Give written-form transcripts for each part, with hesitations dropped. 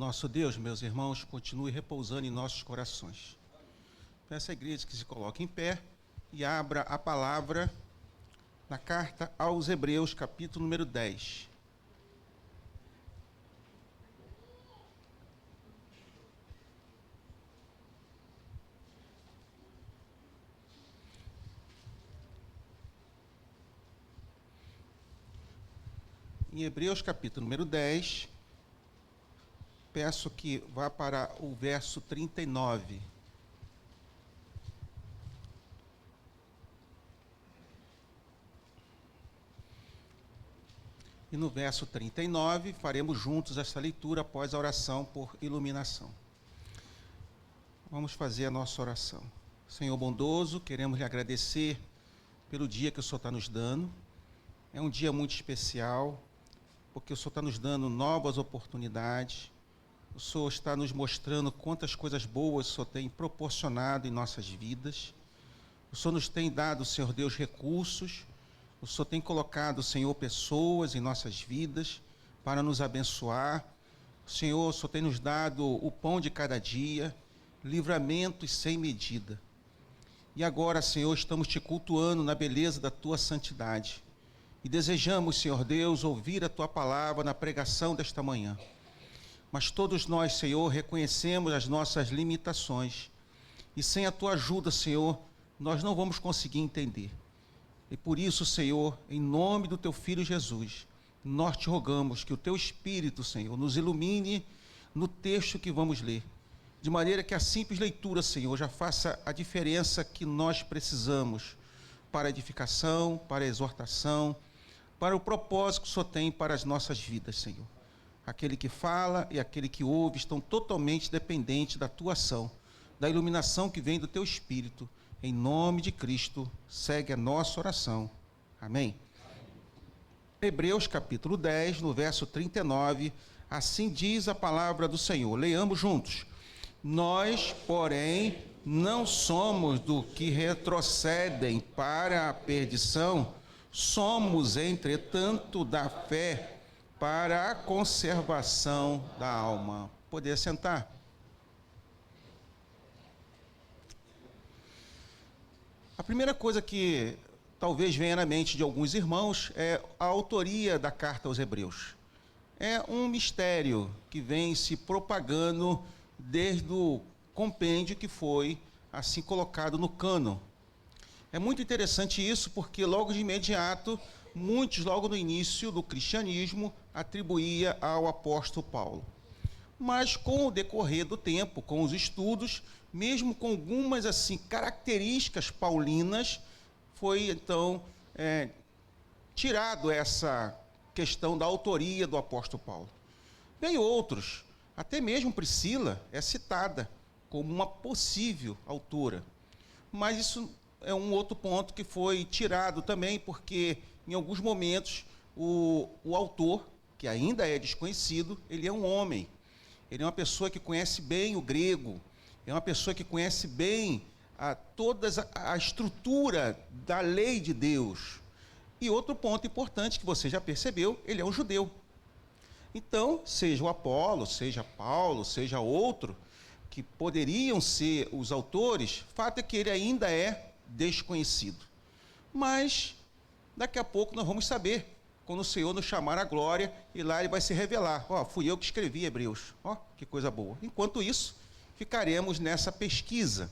nosso Deus, meus irmãos, continue repousando em nossos corações. Peço à igreja que se coloque em pé e abra a palavra na carta aos Hebreus, capítulo número 10. Em Hebreus, capítulo número 10, peço que vá para o verso 39. E no verso 39, faremos juntos esta leitura após a oração por iluminação. Vamos fazer a nossa oração. Senhor bondoso, queremos lhe agradecer pelo dia que o Senhor está nos dando. É um dia muito especial, porque o Senhor está nos dando novas oportunidades. O Senhor está nos mostrando quantas coisas boas o Senhor tem proporcionado em nossas vidas. O Senhor nos tem dado, Senhor Deus, recursos. O Senhor tem colocado, Senhor, pessoas em nossas vidas para nos abençoar. O Senhor tem nos dado o pão de cada dia, livramentos sem medida. E agora, Senhor, estamos te cultuando na beleza da tua santidade. E desejamos, Senhor Deus, ouvir a tua palavra na pregação desta manhã. Mas todos nós, Senhor, reconhecemos as nossas limitações. E sem a tua ajuda, Senhor, nós não vamos conseguir entender. E por isso, Senhor, em nome do teu Filho Jesus, nós te rogamos que o teu Espírito, Senhor, nos ilumine no texto que vamos ler. De maneira que a simples leitura, Senhor, já faça a diferença que nós precisamos para a edificação, para a exortação, para o propósito que o Senhor tem para as nossas vidas, Senhor. Aquele que fala e aquele que ouve estão totalmente dependentes da tua ação, da iluminação que vem do teu Espírito. Em nome de Cristo, segue a nossa oração. Amém. Hebreus capítulo 10, no verso 39, assim diz a palavra do Senhor. Leiamos juntos. Nós, porém, não somos do que retrocedem para a perdição, somos, entretanto, da fé para a conservação da alma. Poder sentar? A primeira coisa que talvez venha na mente de alguns irmãos é a autoria da carta aos Hebreus. É um mistério que vem se propagando desde o compêndio que foi assim colocado no cânon. É muito interessante isso porque logo de imediato, muitos logo no início do cristianismo atribuía ao apóstolo Paulo. Mas com o decorrer do tempo, com os estudos, mesmo com algumas assim características paulinas, foi então tirado essa questão da autoria do apóstolo Paulo. Bem, outros, até mesmo Priscila é citada como uma possível autora, mas isso é um outro ponto que foi tirado também, porque em alguns momentos o autor, que ainda é desconhecido, ele é um homem. Ele é uma pessoa que conhece bem o grego, é uma pessoa que conhece bem toda a estrutura da lei de Deus. E outro ponto importante que você já percebeu, ele é um judeu. Então, seja o Apolo, seja Paulo, seja outro, que poderiam ser os autores, fato é que ele ainda é desconhecido. Mas daqui a pouco nós vamos saber, quando o Senhor nos chamar à glória, e lá ele vai se revelar. Fui eu que escrevi Hebreus. Que coisa boa. Enquanto isso, ficaremos nessa pesquisa.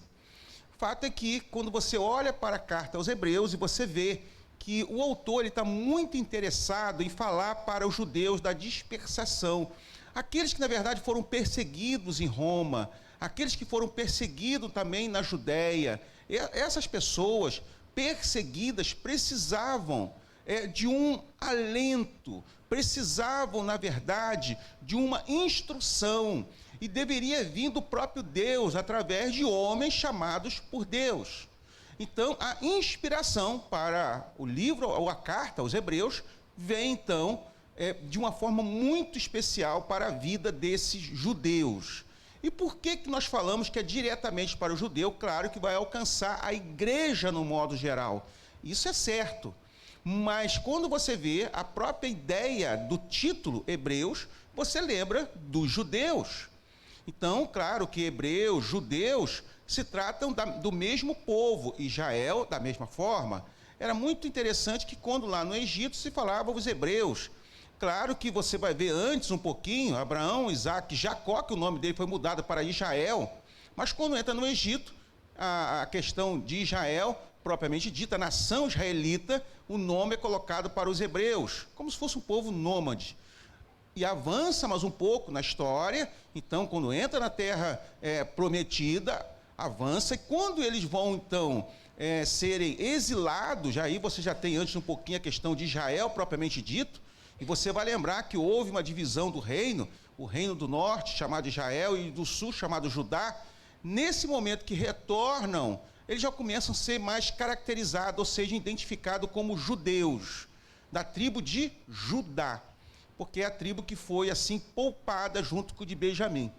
Fato é que quando você olha para a carta aos Hebreus e você vê que o autor está muito interessado em falar para os judeus da dispersação, aqueles que na verdade foram perseguidos em Roma, aqueles que foram perseguidos também na Judéia, essas pessoas perseguidas precisavam de um alento, precisavam, na verdade, de uma instrução, e deveria vir do próprio Deus, através de homens chamados por Deus. Então, a inspiração para o livro, ou a carta aos Hebreus, vem então de uma forma muito especial para a vida desses judeus. E por que nós falamos que é diretamente para o judeu? Claro que vai alcançar a igreja no modo geral. Isso é certo. Mas quando você vê a própria ideia do título Hebreus, você lembra dos judeus. Então, claro que hebreus, judeus, se tratam do mesmo povo, Israel da mesma forma. Era muito interessante que quando lá no Egito se falava os hebreus. Claro que você vai ver antes um pouquinho, Abraão, Isaac, Jacó, que o nome dele foi mudado para Israel, mas quando entra no Egito, a questão de Israel, propriamente dita, a nação israelita, o nome é colocado para os hebreus, como se fosse um povo nômade. E avança mais um pouco na história, então quando entra na terra prometida, avança, e quando eles vão então serem exilados, aí você já tem antes um pouquinho a questão de Israel propriamente dito, e você vai lembrar que houve uma divisão do reino, o reino do norte chamado Israel e do sul chamado Judá. Nesse momento que retornam, eles já começam a ser mais caracterizados, ou seja, identificados como judeus, da tribo de Judá, porque é a tribo que foi assim poupada junto com o de Benjamim.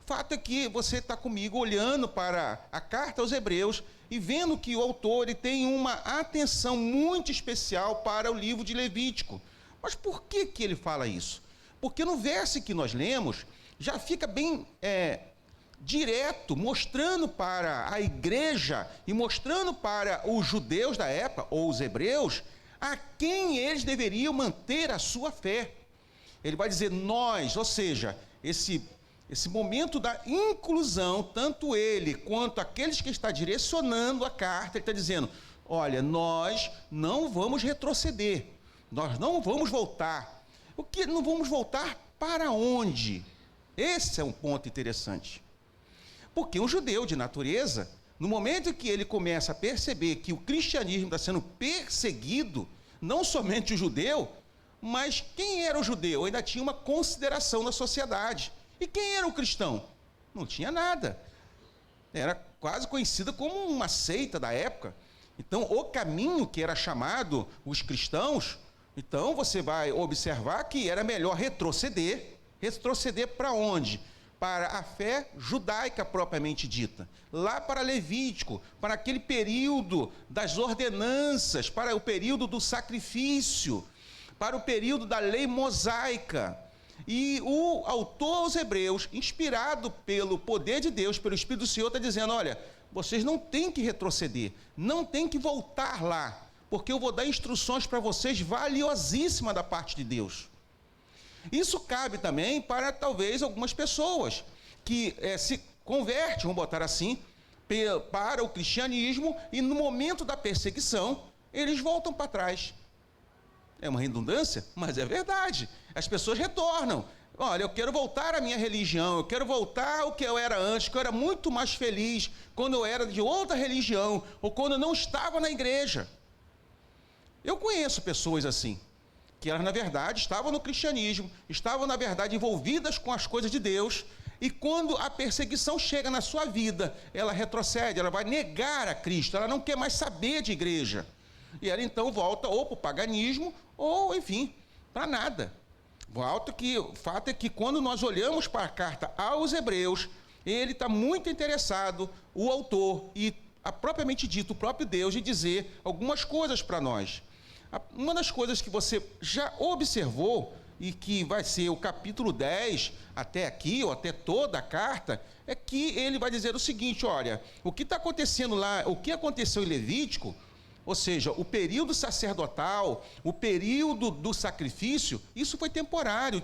Fato é que você está comigo olhando para a carta aos Hebreus e vendo que o autor ele tem uma atenção muito especial para o livro de Levítico. Mas por que ele fala isso? Porque no verso que nós lemos, já fica bem direto, mostrando para a igreja e mostrando para os judeus da época, ou os hebreus, a quem eles deveriam manter a sua fé. Ele vai dizer nós, ou seja, esse momento da inclusão, tanto ele quanto aqueles que está direcionando a carta, ele está dizendo, olha, nós não vamos retroceder, nós não vamos voltar. O que não vamos voltar para onde? Esse é um ponto interessante. Porque um judeu de natureza, no momento que ele começa a perceber que o cristianismo está sendo perseguido, não somente o judeu, mas quem era o judeu? Ainda tinha uma consideração na sociedade. E quem era o cristão? Não tinha nada. Era quase conhecida como uma seita da época. Então, o caminho que era chamado os cristãos, então você vai observar que era melhor retroceder. Retroceder para onde? Para a fé judaica propriamente dita. Lá para Levítico, para aquele período das ordenanças, para o período do sacrifício, para o período da lei mosaica. E o autor aos Hebreus, inspirado pelo poder de Deus, pelo Espírito do Senhor, está dizendo, olha, vocês não têm que retroceder, não têm que voltar lá, porque eu vou dar instruções para vocês valiosíssimas da parte de Deus. Isso cabe também para talvez algumas pessoas que se convertem, vamos botar assim, para o cristianismo e no momento da perseguição, eles voltam para trás. É uma redundância, mas é verdade. As pessoas retornam. Olha, eu quero voltar à minha religião, eu quero voltar ao que eu era antes, que eu era muito mais feliz quando eu era de outra religião, ou quando eu não estava na igreja. Eu conheço pessoas assim, que elas, na verdade, estavam no cristianismo, estavam, na verdade, envolvidas com as coisas de Deus, e quando a perseguição chega na sua vida, ela retrocede, ela vai negar a Cristo, ela não quer mais saber de igreja. E ela então volta ou para o paganismo, ou, enfim, para nada. O fato é que quando nós olhamos para a carta aos Hebreus, ele está muito interessado, o autor, e propriamente dito, o próprio Deus, de dizer algumas coisas para nós. Uma das coisas que você já observou, e que vai ser o capítulo 10, até aqui, ou até toda a carta, é que ele vai dizer o seguinte, olha, o que está acontecendo lá, o que aconteceu em Levítico, ou seja, o período sacerdotal, o período do sacrifício, isso foi temporário,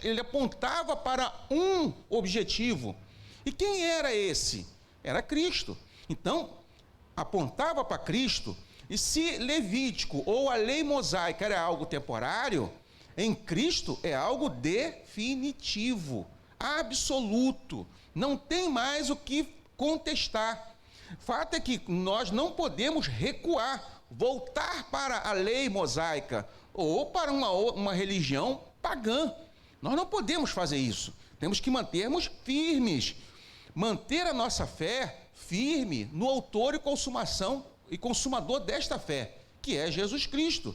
ele apontava para um objetivo. E quem era esse? Era Cristo. Então, apontava para Cristo, e se Levítico ou a lei mosaica era algo temporário, em Cristo é algo definitivo, absoluto, não tem mais o que contestar. Fato é que nós não podemos recuar, voltar para a lei mosaica ou para uma religião pagã. Nós não podemos fazer isso. Temos que mantermos firmes, manter a nossa fé firme no autor e consumador desta fé, que é Jesus Cristo,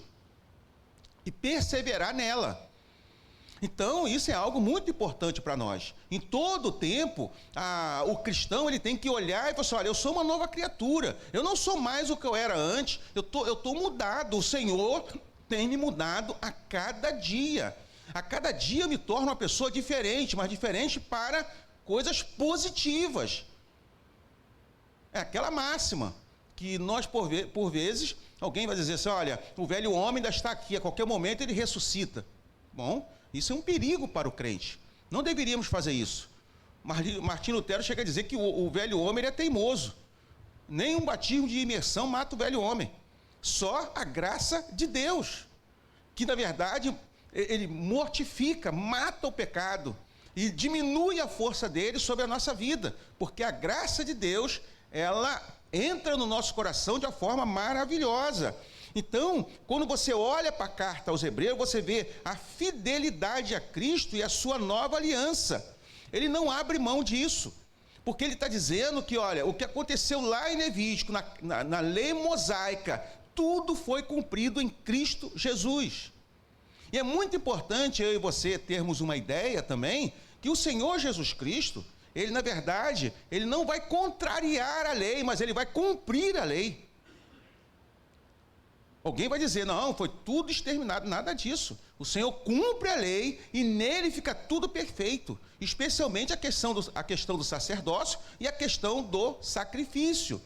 e perseverar nela. Então, isso é algo muito importante para nós. Em todo o tempo, o cristão ele tem que olhar e falar assim, olha, eu sou uma nova criatura, eu não sou mais o que eu era antes, eu tô mudado, o Senhor tem me mudado a cada dia. A cada dia eu me torno uma pessoa diferente, mas diferente para coisas positivas. É aquela máxima que nós, por vezes, alguém vai dizer assim, olha, o velho homem ainda está aqui, a qualquer momento ele ressuscita. Bom, isso é um perigo para o crente. Não deveríamos fazer isso. Martinho Lutero chega a dizer que o velho homem ele é teimoso. Nem um batismo de imersão mata o velho homem. Só a graça de Deus, que na verdade ele mortifica, mata o pecado e diminui a força dele sobre a nossa vida, porque a graça de Deus, ela entra no nosso coração de uma forma maravilhosa. Então, quando você olha para a carta aos Hebreus, você vê a fidelidade a Cristo e a sua nova aliança. Ele não abre mão disso, porque ele está dizendo que, olha, o que aconteceu lá em Levítico, na lei mosaica, tudo foi cumprido em Cristo Jesus. E é muito importante eu e você termos uma ideia também, que o Senhor Jesus Cristo, ele na verdade, ele não vai contrariar a lei, mas ele vai cumprir a lei. Alguém vai dizer, não, foi tudo exterminado, nada disso. O Senhor cumpre a lei e nele fica tudo perfeito, especialmente a questão do sacerdócio e a questão do sacrifício.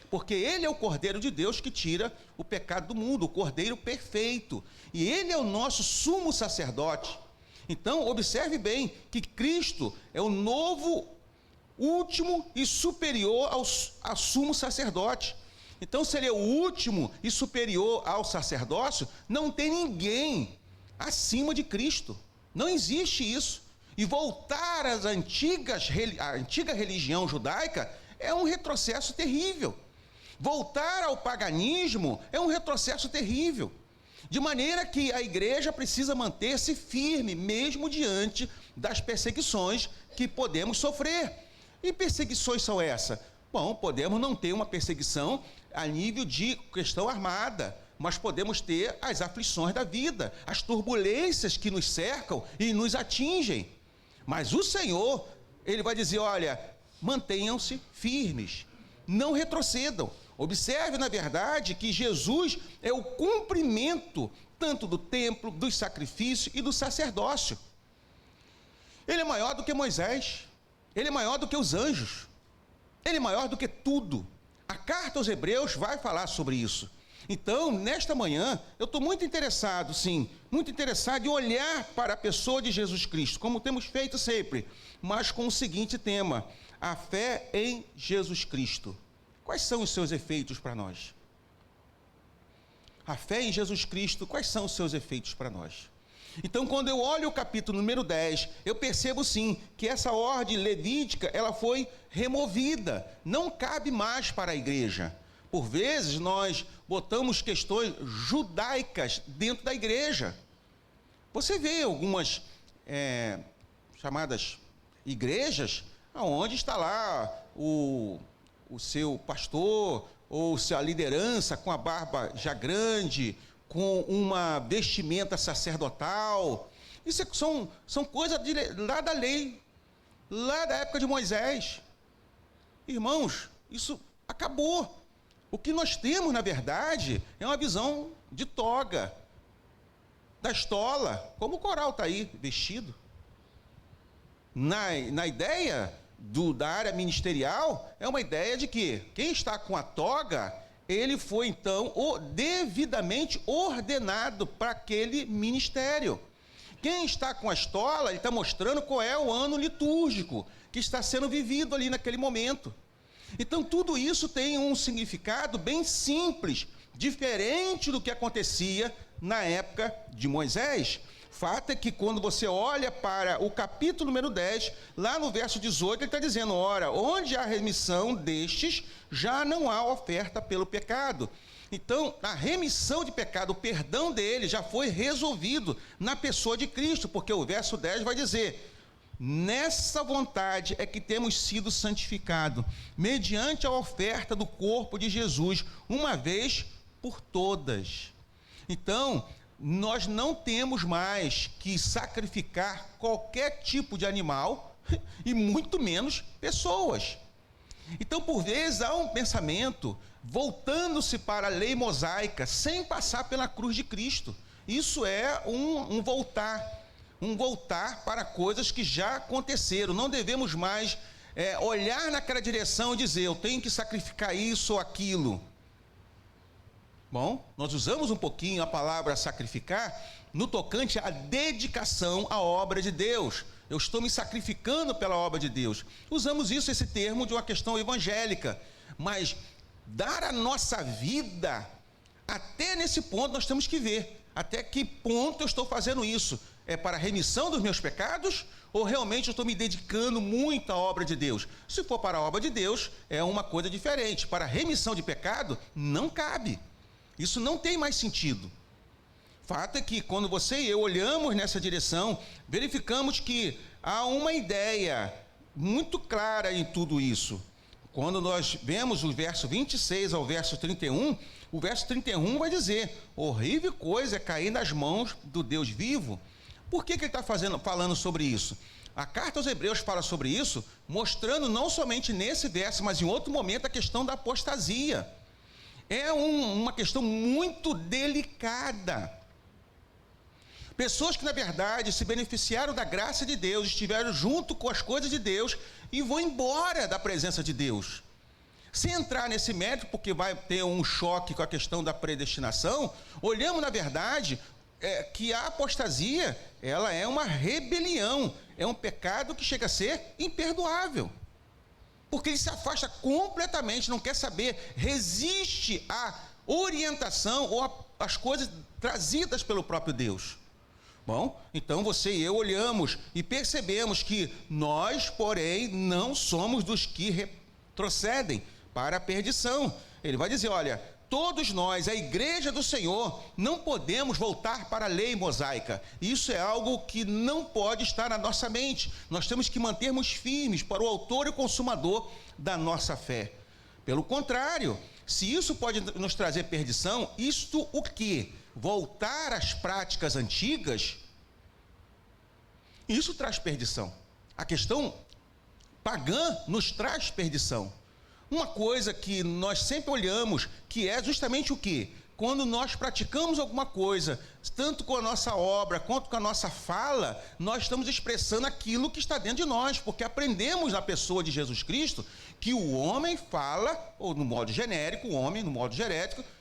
Porque ele é o Cordeiro de Deus que tira o pecado do mundo, o Cordeiro perfeito. E ele é o nosso sumo sacerdote. Então, observe bem que Cristo é o novo, último e superior ao sumo sacerdote. Então, se ele é o último e superior ao sacerdócio, não tem ninguém acima de Cristo. Não existe isso. E voltar à antiga religião judaica é um retrocesso terrível. Voltar ao paganismo é um retrocesso terrível. De maneira que a igreja precisa manter-se firme, mesmo diante das perseguições que podemos sofrer. E perseguições são essas? Bom, podemos não ter uma perseguição a nível de questão armada, mas podemos ter as aflições da vida, as turbulências que nos cercam e nos atingem. Mas o Senhor, ele vai dizer, olha, mantenham-se firmes, não retrocedam. Observe, na verdade, que Jesus é o cumprimento tanto do templo, dos sacrifícios e do sacerdócio. Ele é maior do que Moisés, ele é maior do que os anjos, ele é maior do que tudo. A carta aos Hebreus vai falar sobre isso. Então, nesta manhã, eu estou muito interessado, sim, muito interessado em olhar para a pessoa de Jesus Cristo, como temos feito sempre, mas com o seguinte tema: a fé em Jesus Cristo. Quais são os seus efeitos para nós? A fé em Jesus Cristo, quais são os seus efeitos para nós? Então, quando eu olho o capítulo número 10, eu percebo sim, que essa ordem levítica, ela foi removida, não cabe mais para a igreja. Por vezes, nós botamos questões judaicas dentro da igreja. Você vê algumas chamadas igrejas, onde está lá o seu pastor, ou sua liderança com a barba já grande, com uma vestimenta sacerdotal. Isso são coisas lá da lei, lá da época de Moisés. Irmãos, isso acabou. O que nós temos, na verdade, é uma visão de toga, da estola, como o coral está aí, vestido. Na ideia da área ministerial, é uma ideia de que quem está com a toga, ele foi então devidamente ordenado para aquele ministério. Quem está com a estola, ele está mostrando qual é o ano litúrgico que está sendo vivido ali naquele momento. Então tudo isso tem um significado bem simples, diferente do que acontecia na época de Moisés. Fato é que quando você olha para o capítulo número 10, lá no verso 18, ele está dizendo, ora, onde há remissão destes, já não há oferta pelo pecado. Então, a remissão de pecado, o perdão dele já foi resolvido na pessoa de Cristo, porque o verso 10 vai dizer, nessa vontade é que temos sido santificados, mediante a oferta do corpo de Jesus, uma vez por todas. Então, nós não temos mais que sacrificar qualquer tipo de animal e muito menos pessoas. Então, por vezes, há um pensamento voltando-se para a lei mosaica sem passar pela cruz de Cristo. Isso é um voltar, um voltar para coisas que já aconteceram. Não devemos mais olhar naquela direção e dizer, eu tenho que sacrificar isso ou aquilo. Bom, nós usamos um pouquinho a palavra sacrificar no tocante à dedicação à obra de Deus. Eu estou me sacrificando pela obra de Deus. Usamos esse termo de uma questão evangélica, mas dar a nossa vida, até nesse ponto nós temos que ver, até que ponto eu estou fazendo isso. É para a remissão dos meus pecados ou realmente eu estou me dedicando muito à obra de Deus? Se for para a obra de Deus, é uma coisa diferente. Para a remissão de pecado, não cabe. Isso não tem mais sentido. Fato é que quando você e eu olhamos nessa direção, verificamos que há uma ideia muito clara em tudo isso. Quando nós vemos o verso 26 ao verso 31, o verso 31 vai dizer, horrível coisa é cair nas mãos do Deus vivo. Por que ele está falando sobre isso? A carta aos Hebreus fala sobre isso, mostrando não somente nesse verso, mas em outro momento a questão da apostasia. É uma questão muito delicada. Pessoas que, na verdade, se beneficiaram da graça de Deus, estiveram junto com as coisas de Deus e vão embora da presença de Deus. Sem entrar nesse mérito, porque vai ter um choque com a questão da predestinação, olhamos, na verdade, que a apostasia, ela é uma rebelião, é um pecado que chega a ser imperdoável. Porque ele se afasta completamente, não quer saber, resiste à orientação ou às coisas trazidas pelo próprio Deus. Bom, então você e eu olhamos e percebemos que nós, porém, não somos dos que retrocedem para a perdição. Ele vai dizer, olha, todos nós, a igreja do Senhor, não podemos voltar para a lei mosaica. Isso é algo que não pode estar na nossa mente. Nós temos que mantermos firmes para o autor e o consumador da nossa fé. Pelo contrário, se isso pode nos trazer perdição, isto o quê? Voltar às práticas antigas, isso traz perdição. A questão pagã nos traz perdição. Uma coisa que nós sempre olhamos, que é justamente o quê? Quando nós praticamos alguma coisa, tanto com a nossa obra, quanto com a nossa fala, nós estamos expressando aquilo que está dentro de nós, porque aprendemos na pessoa de Jesus Cristo, que o homem fala, ou no modo genérico, o homem no modo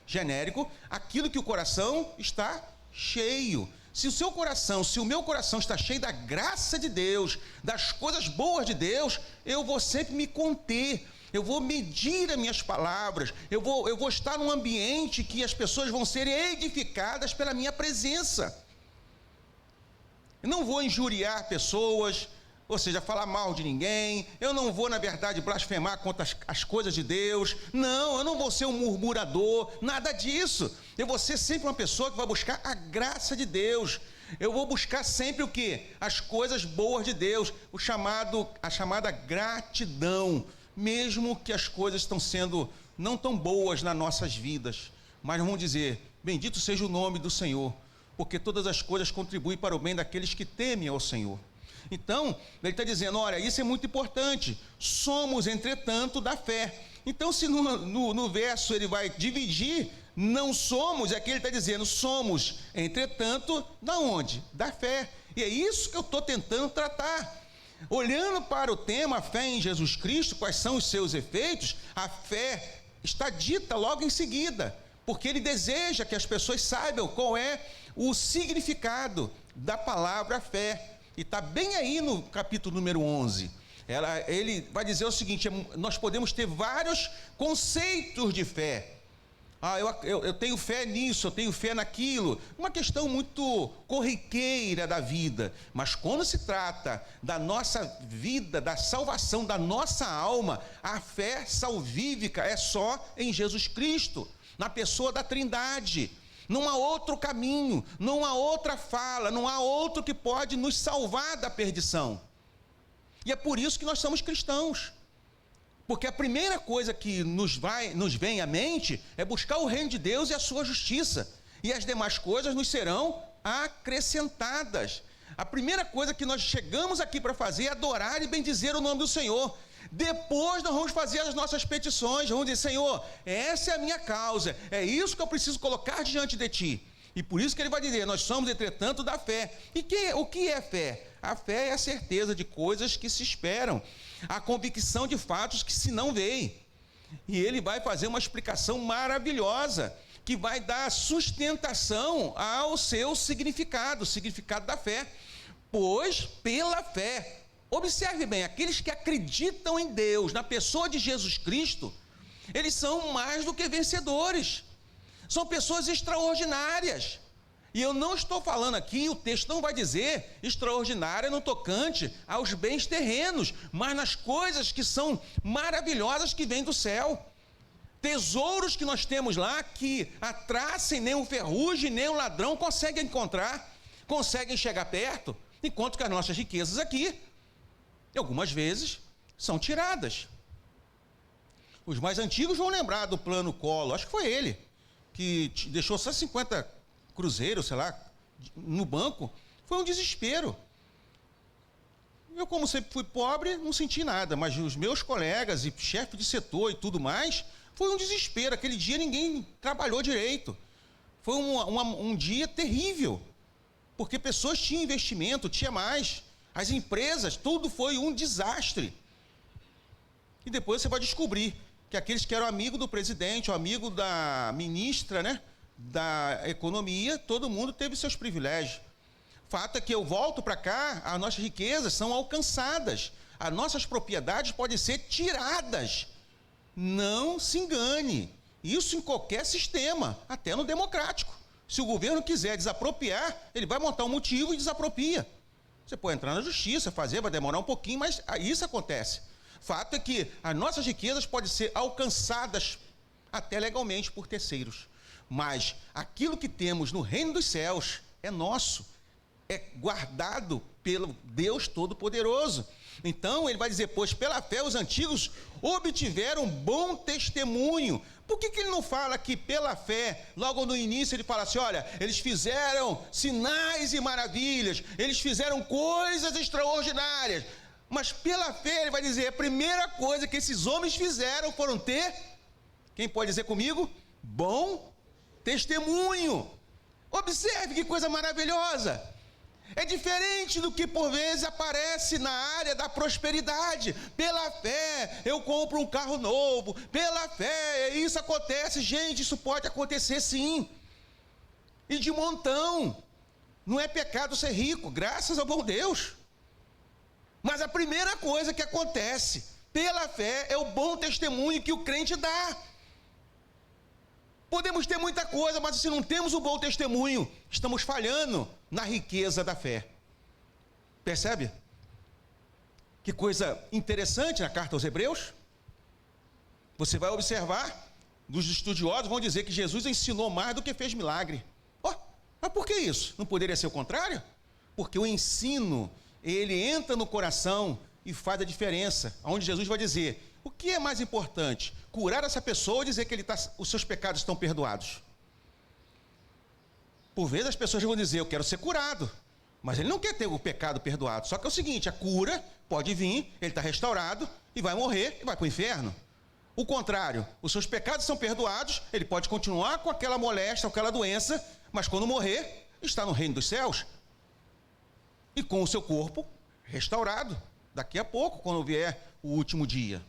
genérico, aquilo que o coração está cheio. Se o seu coração, se o meu coração está cheio da graça de Deus, das coisas boas de Deus, eu vou sempre me conter, eu vou medir as minhas palavras, eu vou estar num ambiente que as pessoas vão ser edificadas pela minha presença. Eu não vou injuriar pessoas, ou seja, falar mal de ninguém, eu não vou, na verdade, blasfemar contra as coisas de Deus, não, eu não vou ser um murmurador, nada disso. Eu vou ser sempre uma pessoa que vai buscar a graça de Deus. Eu vou buscar sempre o quê? As coisas boas de Deus, a chamada gratidão, mesmo que as coisas estão sendo não tão boas nas nossas vidas, mas vamos dizer, bendito seja o nome do Senhor, porque todas as coisas contribuem para o bem daqueles que temem ao Senhor. Então, ele está dizendo, olha, isso é muito importante, somos, entretanto, da fé. Então, se no verso ele vai dividir, não somos, aqui ele está dizendo, somos, entretanto, da onde? Da fé. E é isso que eu estou tentando tratar. Olhando para o tema, a fé em Jesus Cristo, quais são os seus efeitos, a fé está dita logo em seguida, porque ele deseja que as pessoas saibam qual é o significado da palavra fé. E está bem aí no capítulo número 11. Ele vai dizer o seguinte, nós podemos ter vários conceitos de fé. Eu tenho fé nisso, eu tenho fé naquilo. Uma questão muito corriqueira da vida. Mas quando se trata da nossa vida, da salvação da nossa alma, a fé salvífica é só em Jesus Cristo, na pessoa da Trindade. Não há outro caminho, não há outra fala, não há outro que pode nos salvar da perdição. E é por isso que nós somos cristãos. Porque a primeira coisa que nos vem à mente é buscar o reino de Deus e a sua justiça. E as demais coisas nos serão acrescentadas. A primeira coisa que nós chegamos aqui para fazer é adorar e bendizer o nome do Senhor. Depois nós vamos fazer as nossas petições, vamos dizer, Senhor, essa é a minha causa, é isso que eu preciso colocar diante de Ti. E por isso que ele vai dizer, nós somos, entretanto, da fé. E o que é fé? A fé é a certeza de coisas que se esperam, a convicção de fatos que se não veem. E ele vai fazer uma explicação maravilhosa, que vai dar sustentação ao seu significado, o significado da fé. Pois pela fé, observe bem, aqueles que acreditam em Deus, na pessoa de Jesus Cristo, eles são mais do que vencedores, são pessoas extraordinárias. E eu não estou falando aqui, o texto não vai dizer extraordinária no tocante aos bens terrenos, mas nas coisas que são maravilhosas que vêm do céu. Tesouros que nós temos lá que a traça, nem o ferrugem, nem o ladrão conseguem encontrar, conseguem chegar perto, enquanto que as nossas riquezas aqui, algumas vezes, são tiradas. Os mais antigos vão lembrar do plano Collor, acho que foi ele, que deixou só 50 cruzeiros, sei lá, no banco. Foi um desespero. Eu, como sempre fui pobre, não senti nada, mas os meus colegas e chefe de setor e tudo mais, foi um desespero. Aquele dia ninguém trabalhou direito. Foi um dia terrível, porque pessoas tinham investimento, tinha mais. As empresas, tudo foi um desastre. E depois você vai descobrir que aqueles que eram amigo do presidente, ou amigo da ministra, né, da economia, todo mundo teve seus privilégios. Fato é que eu volto para cá, as nossas riquezas são alcançadas, as nossas propriedades podem ser tiradas. Não se engane, isso em qualquer sistema, até no democrático. Se o governo quiser desapropriar, ele vai montar um motivo e desapropria. Você pode entrar na justiça, fazer, vai demorar um pouquinho, mas isso acontece. Fato é que as nossas riquezas podem ser alcançadas até legalmente por terceiros. Mas aquilo que temos no reino dos céus é nosso, é guardado pelo Deus Todo-Poderoso. Então ele vai dizer, pois pela fé os antigos obtiveram bom testemunho. Por que ele não fala que pela fé, logo no início ele fala assim, olha, eles fizeram sinais e maravilhas, eles fizeram coisas extraordinárias, mas pela fé ele vai dizer, a primeira coisa que esses homens fizeram foram ter, quem pode dizer comigo? Bom testemunho. Observe que coisa maravilhosa. É diferente do que por vezes aparece na área da prosperidade. Pela fé eu compro um carro novo, pela fé isso acontece. Gente, isso pode acontecer sim, e de montão. Não é pecado ser rico, graças ao bom Deus. Mas a primeira coisa que acontece pela fé é o bom testemunho que o crente dá. Podemos ter muita coisa, mas se não temos o bom testemunho, estamos falhando na riqueza da fé. Percebe? Que coisa interessante na carta aos Hebreus. Você vai observar, os estudiosos vão dizer que Jesus ensinou mais do que fez milagre. Mas por que isso? Não poderia ser o contrário? Porque o ensino, ele entra no coração e faz a diferença. Onde Jesus vai dizer, o que é mais importante? Curar essa pessoa ou dizer que os seus pecados estão perdoados? Por vezes as pessoas vão dizer, eu quero ser curado, mas ele não quer ter o pecado perdoado. Só que é o seguinte, a cura pode vir, ele está restaurado e vai morrer e vai para o inferno. O contrário, os seus pecados são perdoados, ele pode continuar com aquela moléstia, com aquela doença, mas quando morrer, está no reino dos céus e com o seu corpo restaurado, daqui a pouco, quando vier o último dia.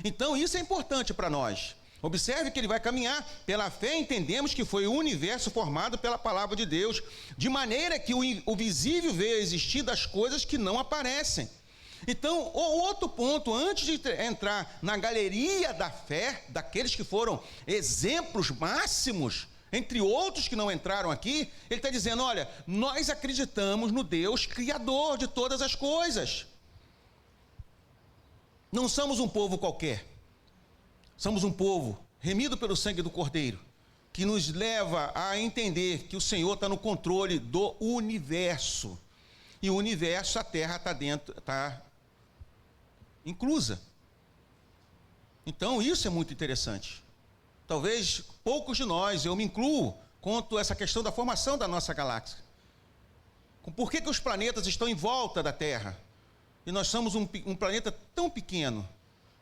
Então isso é importante para nós. Observe que ele vai caminhar. Pela fé entendemos que foi o universo formado pela palavra de Deus, de maneira que o visível veio a existir das coisas que não aparecem. Então, o outro ponto, antes de entrar na galeria da fé, daqueles que foram exemplos máximos, entre outros que não entraram aqui, ele está dizendo, olha, nós acreditamos no Deus Criador de todas as coisas. Não somos um povo qualquer, somos um povo remido pelo sangue do Cordeiro, que nos leva a entender que o Senhor está no controle do universo, e o universo, a Terra está dentro, está inclusa. Então isso é muito interessante. Talvez poucos de nós, eu me incluo, quanto a essa questão da formação da nossa galáxia. Por que os planetas estão em volta da Terra? E nós somos um planeta tão pequeno.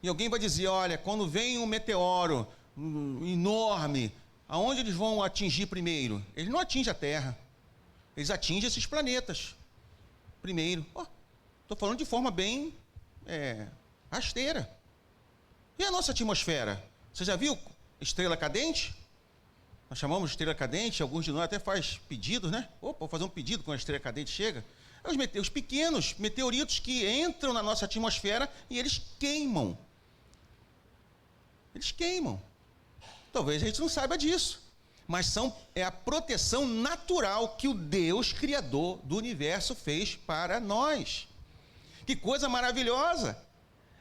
E alguém vai dizer, olha, quando vem um meteoro enorme, aonde eles vão atingir primeiro? Eles não atingem a Terra, eles atingem esses planetas primeiro. Estou falando de forma bem rasteira. E a nossa atmosfera? Você já viu estrela cadente? Nós chamamos de estrela cadente, alguns de nós até faz pedidos, né? Opa, vou fazer um pedido quando a estrela cadente chega. Os pequenos meteoritos que entram na nossa atmosfera e eles queimam. Eles queimam. Talvez a gente não saiba disso, mas é a proteção natural que o Deus Criador do universo fez para nós. Que coisa maravilhosa!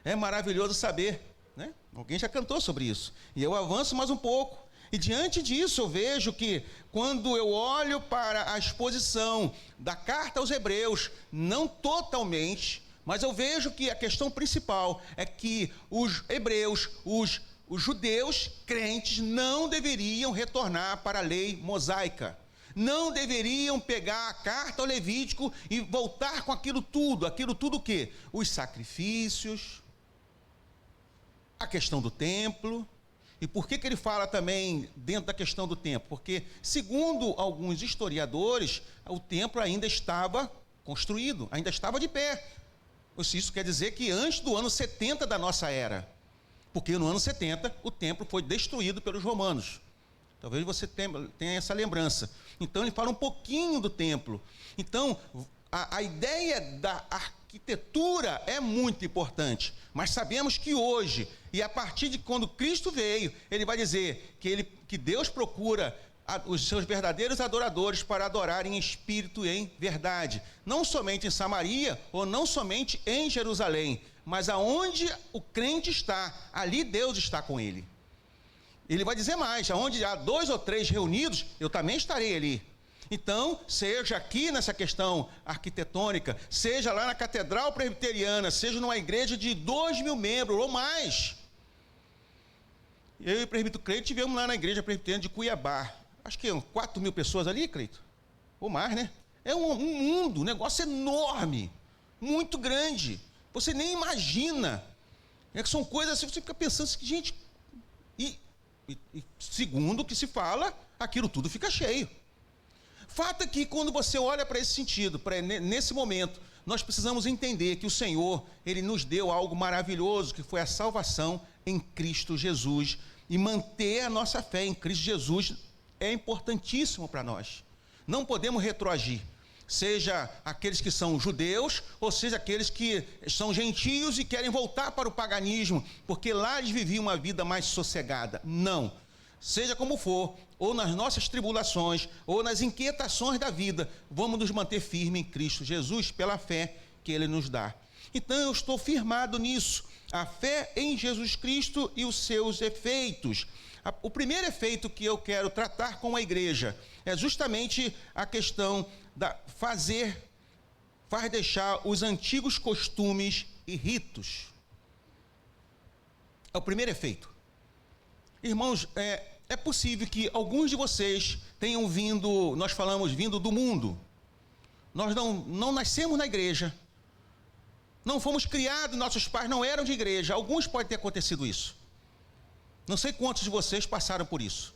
É maravilhoso saber, né? Alguém já cantou sobre isso. E eu avanço mais um pouco. E diante disso eu vejo que quando eu olho para a exposição da carta aos Hebreus, não totalmente, mas eu vejo que a questão principal é que os hebreus, os judeus crentes não deveriam retornar para a lei mosaica. Não deveriam pegar a carta ao Levítico e voltar com aquilo tudo o quê? Os sacrifícios, a questão do templo. E por que ele fala também dentro da questão do templo? Porque, segundo alguns historiadores, o templo ainda estava construído, ainda estava de pé. Isso quer dizer que antes do ano 70 da nossa era. Porque no ano 70 o templo foi destruído pelos romanos. Talvez você tenha essa lembrança. Então ele fala um pouquinho do templo. Então a ideia da arquitetura é muito importante. Mas sabemos que hoje, e a partir de quando Cristo veio, ele vai dizer que Deus procura os seus verdadeiros adoradores para adorarem em espírito e em verdade. Não somente em Samaria, ou não somente em Jerusalém, mas aonde o crente está, ali Deus está com ele. Ele vai dizer mais, aonde há 2 ou 3 reunidos, eu também estarei ali. Então, seja aqui nessa questão arquitetônica, seja lá na Catedral Presbiteriana, seja numa igreja de 2.000 membros ou mais. Eu e o presbítero Cleito estivemos lá na igreja presbiteriana de Cuiabá. Acho que 4.000 pessoas ali, Cleito? Ou mais, né? É um mundo, um negócio enorme, muito grande. Você nem imagina. Que são coisas assim, você fica pensando assim, gente... E segundo o que se fala, aquilo tudo fica cheio. Fato é que quando você olha para esse sentido, nesse momento, nós precisamos entender que o Senhor, Ele nos deu algo maravilhoso, que foi a salvação em Cristo Jesus. E manter a nossa fé em Cristo Jesus é importantíssimo para nós. Não podemos retroagir. Seja aqueles que são judeus, ou seja aqueles que são gentios e querem voltar para o paganismo, porque lá eles viviam uma vida mais sossegada. Não. Seja como for, ou nas nossas tribulações, ou nas inquietações da vida, vamos nos manter firmes em Cristo Jesus pela fé que Ele nos dá. Então eu estou firmado nisso, a fé em Jesus Cristo e os seus efeitos. O primeiro efeito que eu quero tratar com a igreja é justamente a questão faz deixar os antigos costumes e ritos. É o primeiro efeito. Irmãos, é possível que alguns de vocês tenham vindo, nós falamos, vindo do mundo. Nós não nascemos na igreja. Não fomos criados, nossos pais não eram de igreja. Alguns pode ter acontecido isso. Não sei quantos de vocês passaram por isso.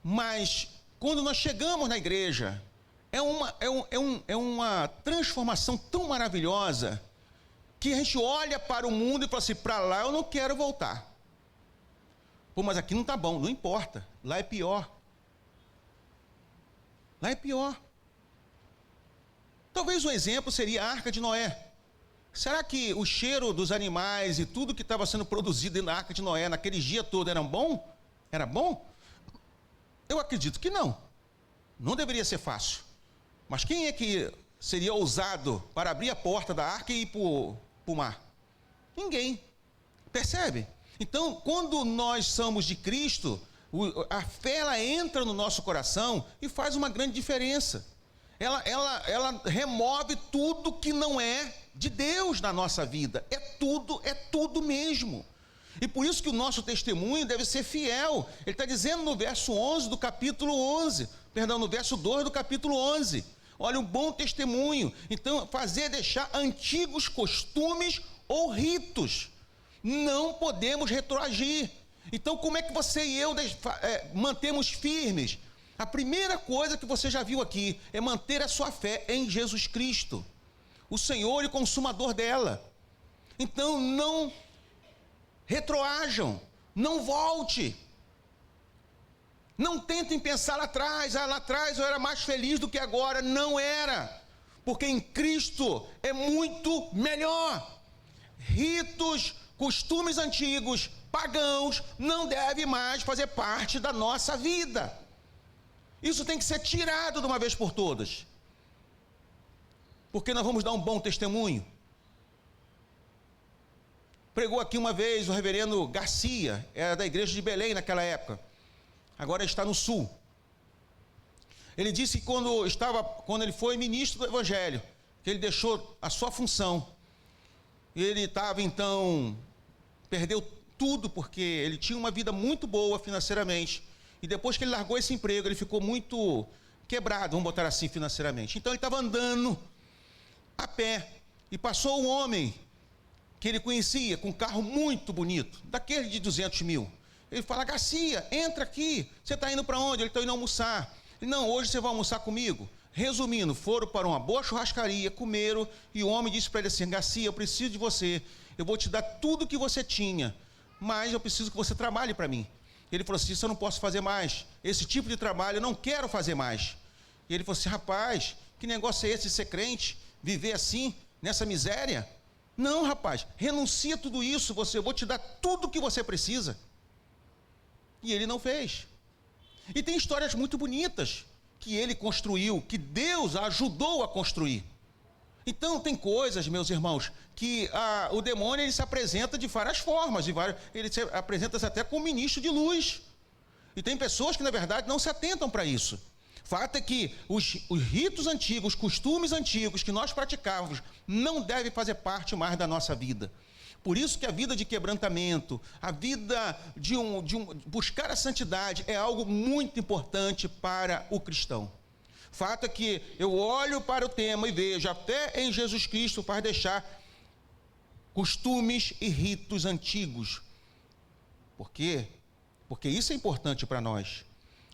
Mas, quando nós chegamos na igreja, é uma transformação tão maravilhosa, que a gente olha para o mundo e fala assim, para lá eu não quero voltar. Pô, mas aqui não está bom, não importa, lá é pior. Lá é pior. Talvez um exemplo seria a Arca de Noé. Será que o cheiro dos animais e tudo que estava sendo produzido na Arca de Noé naquele dia todo era bom? Era bom? Eu acredito que não. Não deveria ser fácil. Mas quem é que seria ousado para abrir a porta da arca e ir para o mar? Ninguém. Percebe? Então, quando nós somos de Cristo, a fé ela entra no nosso coração e faz uma grande diferença. Ela remove tudo que não é de Deus na nossa vida. É tudo mesmo. E por isso que o nosso testemunho deve ser fiel. Ele está dizendo no verso 11 do capítulo 11, no verso 2 do capítulo 11. Olha, um bom testemunho. Então, deixar antigos costumes ou ritos. Não podemos retroagir. Então, como é que você e eu mantemos firmes? A primeira coisa que você já viu aqui é manter a sua fé em Jesus Cristo, o Senhor e consumador dela. Então, não retroajam, não volte. Não tentem pensar lá atrás, lá atrás eu era mais feliz do que agora. Não era, porque em Cristo é muito melhor. Ritos, costumes antigos, pagãos, não devem mais fazer parte da nossa vida. Isso tem que ser tirado de uma vez por todas, porque nós vamos dar um bom testemunho. Pregou aqui uma vez o reverendo Garcia, era da igreja de Belém naquela época, agora está no sul. Ele disse que quando ele foi ministro do evangelho, que ele deixou a sua função, ele estava então, perdeu tudo, porque ele tinha uma vida muito boa financeiramente, e depois que ele largou esse emprego, ele ficou muito quebrado, vamos botar assim, financeiramente. Então ele estava andando a pé, e passou um homem que ele conhecia, com um carro muito bonito, daquele de 200 mil. Ele fala: Garcia, entra aqui, você está indo para onde? Ele está indo almoçar. Ele: não, hoje você vai almoçar comigo. Resumindo, foram para uma boa churrascaria, comeram, e o homem disse para ele assim: Garcia, eu preciso de você, eu vou te dar tudo que você tinha, mas eu preciso que você trabalhe para mim. Ele falou assim: isso eu não posso fazer mais, esse tipo de trabalho eu não quero fazer mais. E ele falou assim: rapaz, que negócio é esse de ser crente, viver assim, nessa miséria? Não, rapaz, renuncia a tudo isso, eu vou te dar tudo que você precisa. E ele não fez. E tem histórias muito bonitas que ele construiu, que Deus ajudou a construir. Então tem coisas, meus irmãos, que o demônio ele se apresenta de várias formas, ele se apresenta até como ministro de luz. E tem pessoas que na verdade não se atentam para isso. Fato é que os ritos antigos, os costumes antigos que nós praticávamos, não devem fazer parte mais da nossa vida. Por isso que a vida de quebrantamento, a vida de buscar a santidade é algo muito importante para o cristão. Fato é que eu olho para o tema e vejo, até em Jesus Cristo faz deixar costumes e ritos antigos. Por quê? Porque isso é importante para nós.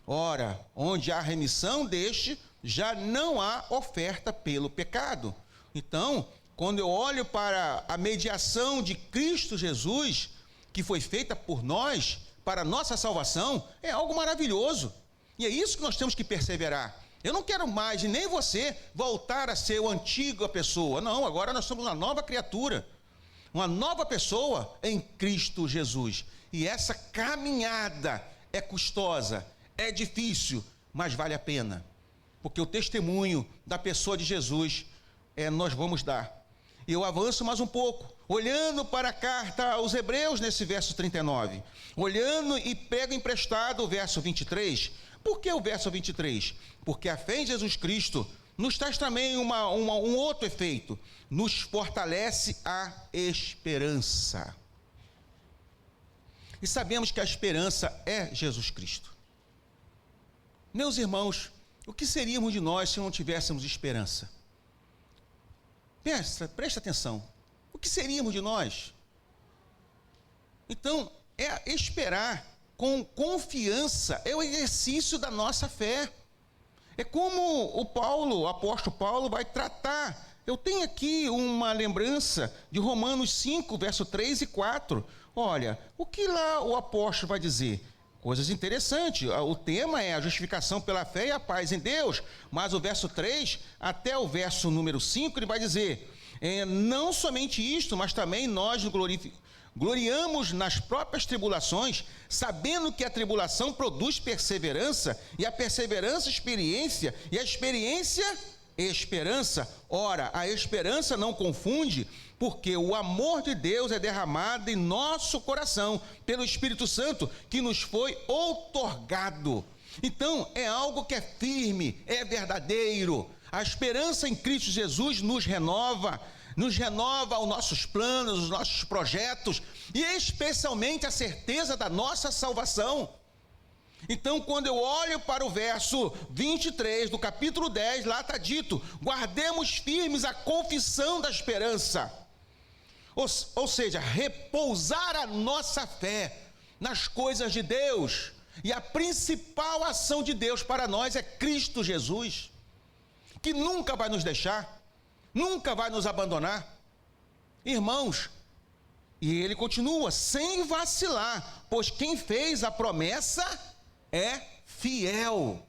Ora, onde há remissão deste, já não há oferta pelo pecado. Então, quando eu olho para a mediação de Cristo Jesus, que foi feita por nós, para a nossa salvação, é algo maravilhoso. E é isso que nós temos que perseverar. Eu não quero mais, e nem você, voltar a ser a antiga pessoa. Não, agora nós somos uma nova criatura, uma nova pessoa em Cristo Jesus. E essa caminhada é custosa, é difícil, mas vale a pena. Porque o testemunho da pessoa de Jesus nós vamos dar. Eu avanço mais um pouco, olhando para a carta aos Hebreus, nesse verso 39. Olhando e pego emprestado o verso 23. Por que o verso 23? Porque a fé em Jesus Cristo nos traz também um outro efeito. Nos fortalece a esperança. E sabemos que a esperança é Jesus Cristo. Meus irmãos, o que seríamos de nós se não tivéssemos esperança? Presta atenção. O que seríamos de nós? Então, esperar com confiança é o exercício da nossa fé. É como o apóstolo Paulo vai tratar. Eu tenho aqui uma lembrança de Romanos 5, verso 3 e 4. Olha, o que lá o apóstolo vai dizer? Coisas interessantes. O tema é a justificação pela fé e a paz em Deus. Mas o verso 3 até o verso número 5, ele vai dizer: não somente isto, mas também nós gloriamos nas próprias tribulações, sabendo que a tribulação produz perseverança, e a perseverança experiência, e a experiência esperança. Ora, a esperança não confunde, porque o amor de Deus é derramado em nosso coração pelo Espírito Santo que nos foi outorgado. Então, é algo que é firme, é verdadeiro. A esperança em Cristo Jesus nos renova os nossos planos, os nossos projetos, e especialmente a certeza da nossa salvação. Então, quando eu olho para o verso 23 do capítulo 10, lá está dito: guardemos firmes a confissão da esperança. Ou seja, repousar a nossa fé nas coisas de Deus. E a principal ação de Deus para nós é Cristo Jesus, que nunca vai nos deixar, nunca vai nos abandonar. Irmãos, e ele continua, sem vacilar, pois quem fez a promessa é fiel.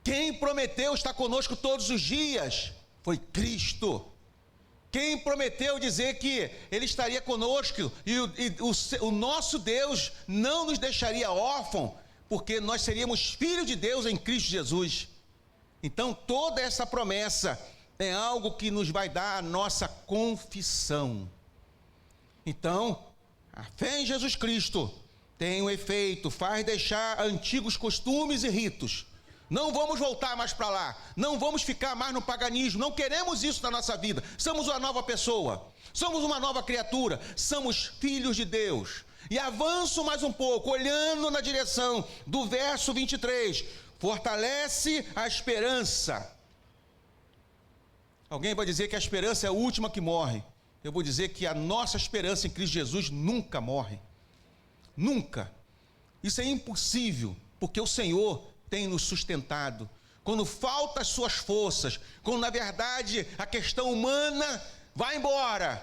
Quem prometeu estar conosco todos os dias foi Cristo. Quem prometeu dizer que Ele estaria conosco e o nosso Deus não nos deixaria órfão, porque nós seríamos filhos de Deus em Cristo Jesus. Então toda essa promessa é algo que nos vai dar a nossa confissão. Então, a fé em Jesus Cristo tem um efeito, faz deixar antigos costumes e ritos. Não vamos voltar mais para lá, não vamos ficar mais no paganismo, não queremos isso na nossa vida. Somos uma nova pessoa, somos uma nova criatura, somos filhos de Deus. E avanço mais um pouco, olhando na direção do verso 23, fortalece a esperança. Alguém vai dizer que a esperança é a última que morre. Eu vou dizer que a nossa esperança em Cristo Jesus nunca morre. Nunca. Isso é impossível, porque o Senhor tem nos sustentado. Quando faltam as suas forças, quando na verdade a questão humana vai embora,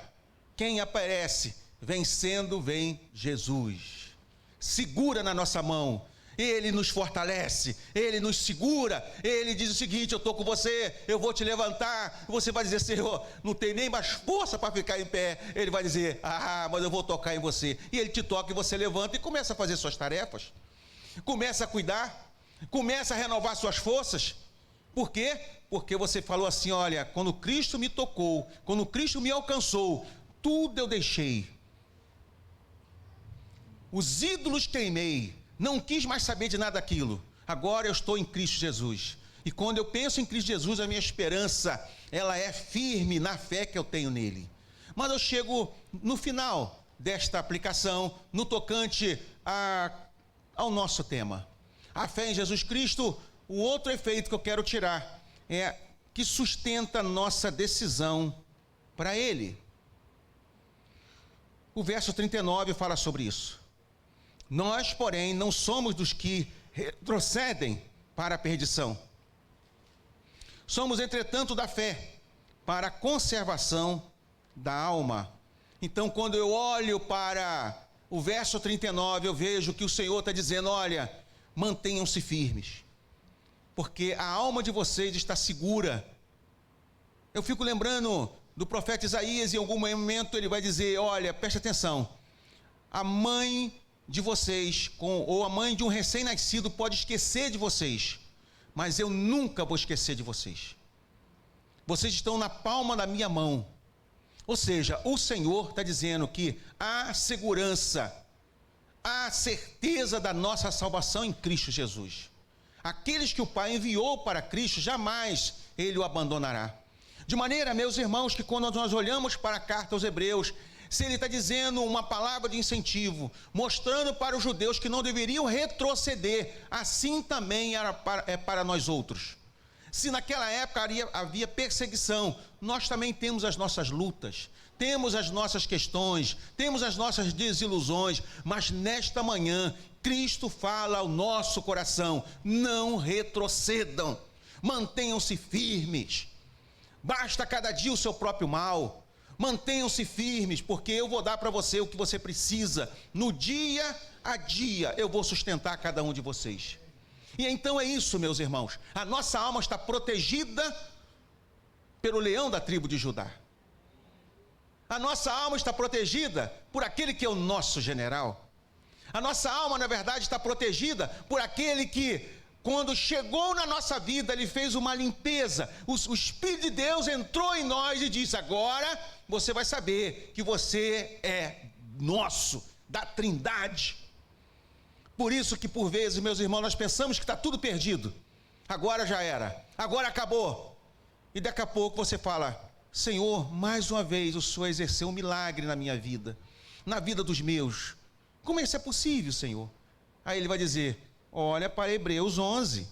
quem aparece? Vencendo, vem Jesus. Segura na nossa mão. Ele nos fortalece, Ele nos segura, Ele diz o seguinte: eu estou com você, eu vou te levantar. Você vai dizer: Senhor, não tem nem mais força para ficar em pé. Ele vai dizer: mas eu vou tocar em você. E Ele te toca e você levanta e começa a fazer suas tarefas, começa a cuidar, começa a renovar suas forças. Por quê? Porque você falou assim: olha, quando Cristo me tocou, quando Cristo me alcançou, tudo eu deixei, os ídolos queimei, não quis mais saber de nada daquilo. Agora eu estou em Cristo Jesus. E quando eu penso em Cristo Jesus, a minha esperança, ela é firme na fé que eu tenho nele. Mas eu chego no final desta aplicação, no tocante ao nosso tema. A fé em Jesus Cristo, o outro efeito que eu quero tirar é que sustenta nossa decisão para ele. O verso 39 fala sobre isso. Nós, porém, não somos dos que retrocedem para a perdição. Somos, entretanto, da fé para a conservação da alma. Então, quando eu olho para o verso 39, eu vejo que o Senhor está dizendo: olha, mantenham-se firmes, porque a alma de vocês está segura. Eu fico lembrando do profeta Isaías, em algum momento ele vai dizer: olha, preste atenção, a mãe de vocês, ou a mãe de um recém-nascido pode esquecer de vocês, mas eu nunca vou esquecer de vocês. Vocês estão na palma da minha mão. Ou seja, o Senhor está dizendo que há segurança, há certeza da nossa salvação em Cristo Jesus. Aqueles que o Pai enviou para Cristo, jamais Ele o abandonará. De maneira, meus irmãos, que quando nós olhamos para a carta aos Hebreus, se ele está dizendo uma palavra de incentivo, mostrando para os judeus que não deveriam retroceder, assim também é para nós outros. Se naquela época havia perseguição, nós também temos as nossas lutas, temos as nossas questões, temos as nossas desilusões, mas nesta manhã, Cristo fala ao nosso coração: não retrocedam, mantenham-se firmes, basta cada dia o seu próprio mal. Mantenham-se firmes, porque eu vou dar para você o que você precisa. No dia a dia, eu vou sustentar cada um de vocês. E então é isso, meus irmãos. A nossa alma está protegida pelo leão da tribo de Judá. A nossa alma está protegida por aquele que é o nosso general. A nossa alma, na verdade, está protegida por aquele que, quando chegou na nossa vida, ele fez uma limpeza. O Espírito de Deus entrou em nós e disse: agora você vai saber que você é nosso, da Trindade. Por isso que por vezes, meus irmãos, nós pensamos que está tudo perdido. Agora já era, agora acabou. E daqui a pouco você fala: Senhor, mais uma vez o Senhor exerceu um milagre na minha vida, na vida dos meus. Como isso é possível, Senhor? Aí ele vai dizer: olha para Hebreus 11.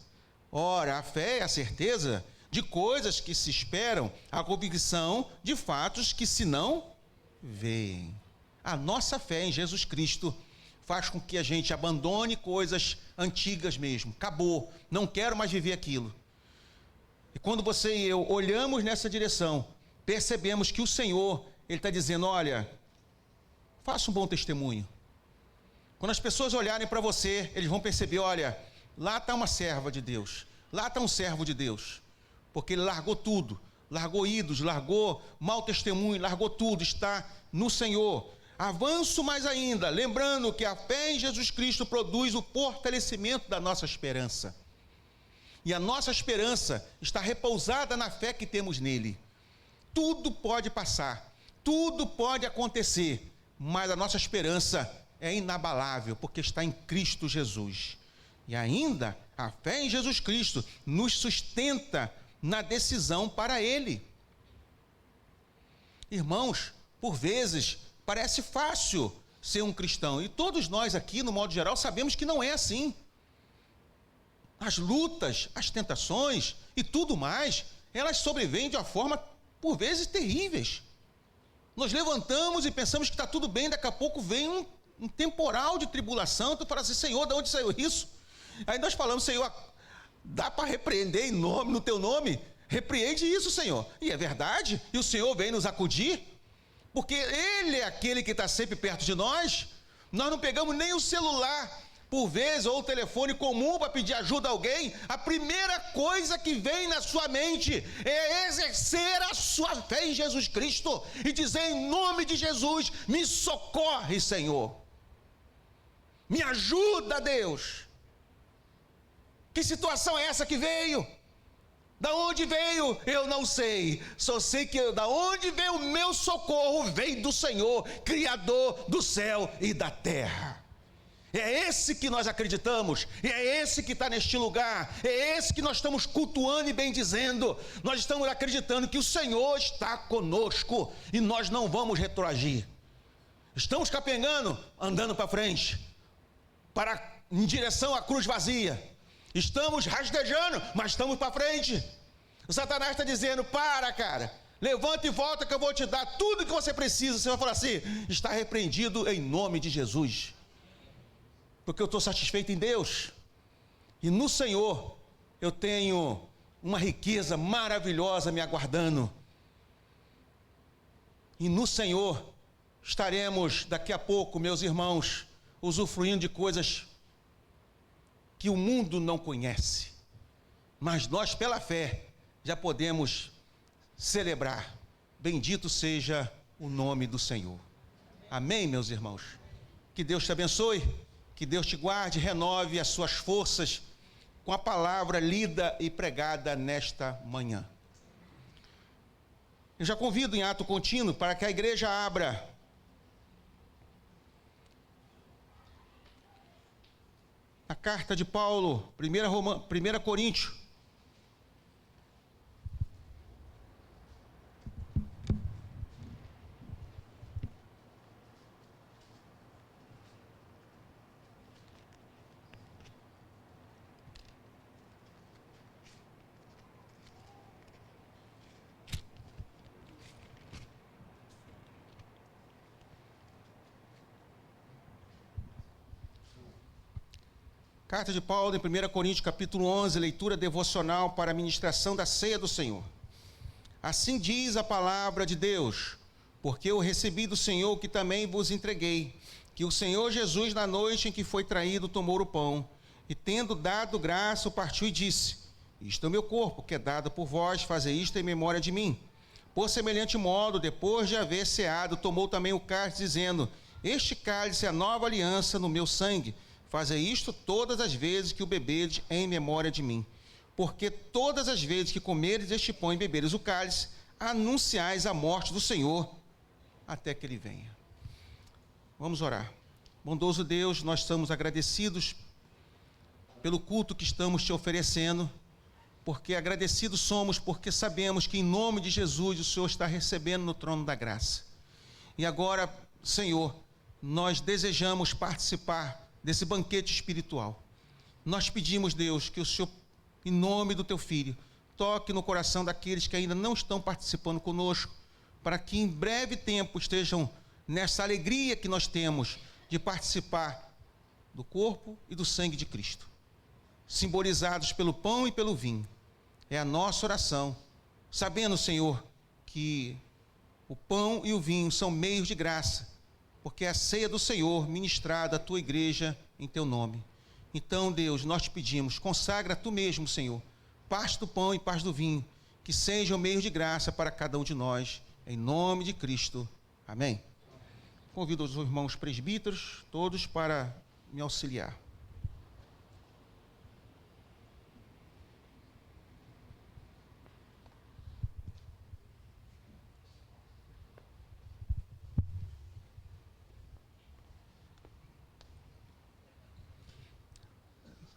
Ora, a fé é a certeza de coisas que se esperam, a convicção de fatos que se não veem. A nossa fé em Jesus Cristo faz com que a gente abandone coisas antigas mesmo. Acabou, não quero mais viver aquilo. E quando você e eu olhamos nessa direção, percebemos que o Senhor, Ele está dizendo, olha, faça um bom testemunho. Quando as pessoas olharem para você, eles vão perceber, olha, lá está uma serva de Deus, lá está um servo de Deus, porque ele largou tudo, largou ídolos, largou mau testemunho, largou tudo, está no Senhor. Avanço mais ainda, lembrando que a fé em Jesus Cristo produz o fortalecimento da nossa esperança. E a nossa esperança está repousada na fé que temos nele. Tudo pode passar, tudo pode acontecer, mas a nossa esperança é inabalável, porque está em Cristo Jesus. E ainda, a fé em Jesus Cristo nos sustenta na decisão para Ele. Irmãos, por vezes, parece fácil ser um cristão, e todos nós aqui, no modo geral, sabemos que não é assim. As lutas, as tentações e tudo mais, elas sobrevêm de uma forma, por vezes, terríveis. Nós levantamos e pensamos que está tudo bem, daqui a pouco vem um temporal de tribulação, tu fala assim, Senhor, de onde saiu isso? Aí nós falamos, Senhor, dá para repreender no teu nome? Repreende isso, Senhor. E é verdade, e o Senhor vem nos acudir, porque Ele é aquele que está sempre perto de nós. Nós não pegamos nem o celular, por vezes, ou o telefone comum para pedir ajuda a alguém. A primeira coisa que vem na sua mente é exercer a sua fé em Jesus Cristo e dizer em nome de Jesus, me socorre, Senhor. Me ajuda, Deus. Que situação é essa que veio? Da onde veio? Eu não sei. Só sei que da onde veio o meu socorro vem do Senhor, Criador do céu e da terra. É esse que nós acreditamos, é esse que está neste lugar, é esse que nós estamos cultuando e bendizendo. Nós estamos acreditando que o Senhor está conosco e nós não vamos retroagir. Estamos capengando, andando para frente, em direção à cruz vazia. Estamos rastejando, mas estamos para frente. O Satanás está dizendo, cara, levanta e volta que eu vou te dar tudo que você precisa. Você vai falar assim, está repreendido em nome de Jesus. Porque eu estou satisfeito em Deus, e no Senhor eu tenho uma riqueza maravilhosa me aguardando, e no Senhor estaremos daqui a pouco, meus irmãos, usufruindo de coisas que o mundo não conhece, mas nós pela fé já podemos celebrar. Bendito seja o nome do Senhor. Amém, meus irmãos? Que Deus te abençoe, que Deus te guarde, renove as suas forças com a palavra lida e pregada nesta manhã. Eu já convido em ato contínuo para que a igreja abra a carta de Paulo, 1 Coríntios. Carta de Paulo em 1 Coríntios, capítulo 11, leitura devocional para a ministração da ceia do Senhor. Assim diz a palavra de Deus, porque eu recebi do Senhor o que também vos entreguei, que o Senhor Jesus, na noite em que foi traído, tomou o pão, e tendo dado graça, o partiu e disse, isto é o meu corpo, que é dado por vós, fazei isto em memória de mim. Por semelhante modo, depois de haver ceado, tomou também o cálice, dizendo, este cálice é a nova aliança no meu sangue. Fazei isto todas as vezes que o bebedes em memória de mim. Porque todas as vezes que comeres este pão e beberes o cálice, anunciais a morte do Senhor, até que Ele venha. Vamos orar. Bondoso Deus, nós estamos agradecidos pelo culto que estamos te oferecendo, porque agradecidos somos, porque sabemos que em nome de Jesus o Senhor está recebendo no trono da graça. E agora, Senhor, nós desejamos participar desse banquete espiritual. Nós pedimos, Deus, que o Senhor, em nome do Teu Filho, toque no coração daqueles que ainda não estão participando conosco, para que em breve tempo estejam nessa alegria que nós temos de participar do corpo e do sangue de Cristo, simbolizados pelo pão e pelo vinho. É a nossa oração, sabendo, Senhor, que o pão e o vinho são meios de graça, porque é a ceia do Senhor ministrada à tua igreja em teu nome. Então, Deus, nós te pedimos, consagra tu mesmo, Senhor, parte do pão e parte do vinho, que sejam meios de graça para cada um de nós, em nome de Cristo. Amém. Convido os irmãos presbíteros, todos, para me auxiliar.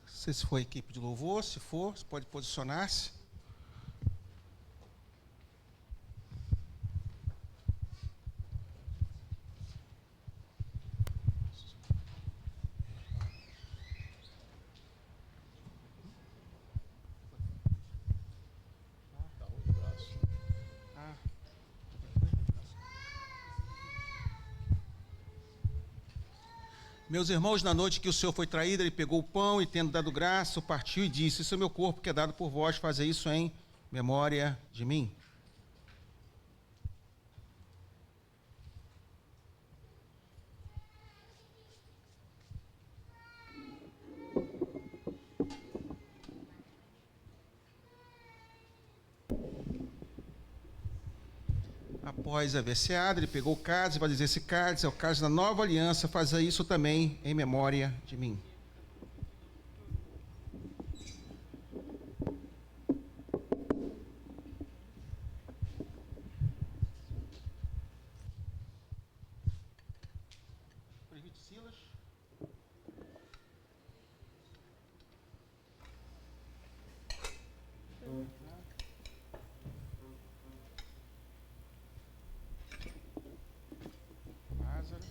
Não sei se foi a equipe de louvor, se for, você pode posicionar-se. Meus irmãos, na noite que o Senhor foi traído, ele pegou o pão e, tendo dado graça, o partiu e disse: isso é meu corpo que é dado por vós, fazei isso em memória de mim. Após haver ceado, ele pegou o cálice e vai dizer: esse cálice é o cálice da nova aliança, fazei isso também em memória de mim. Silas. Lázaro.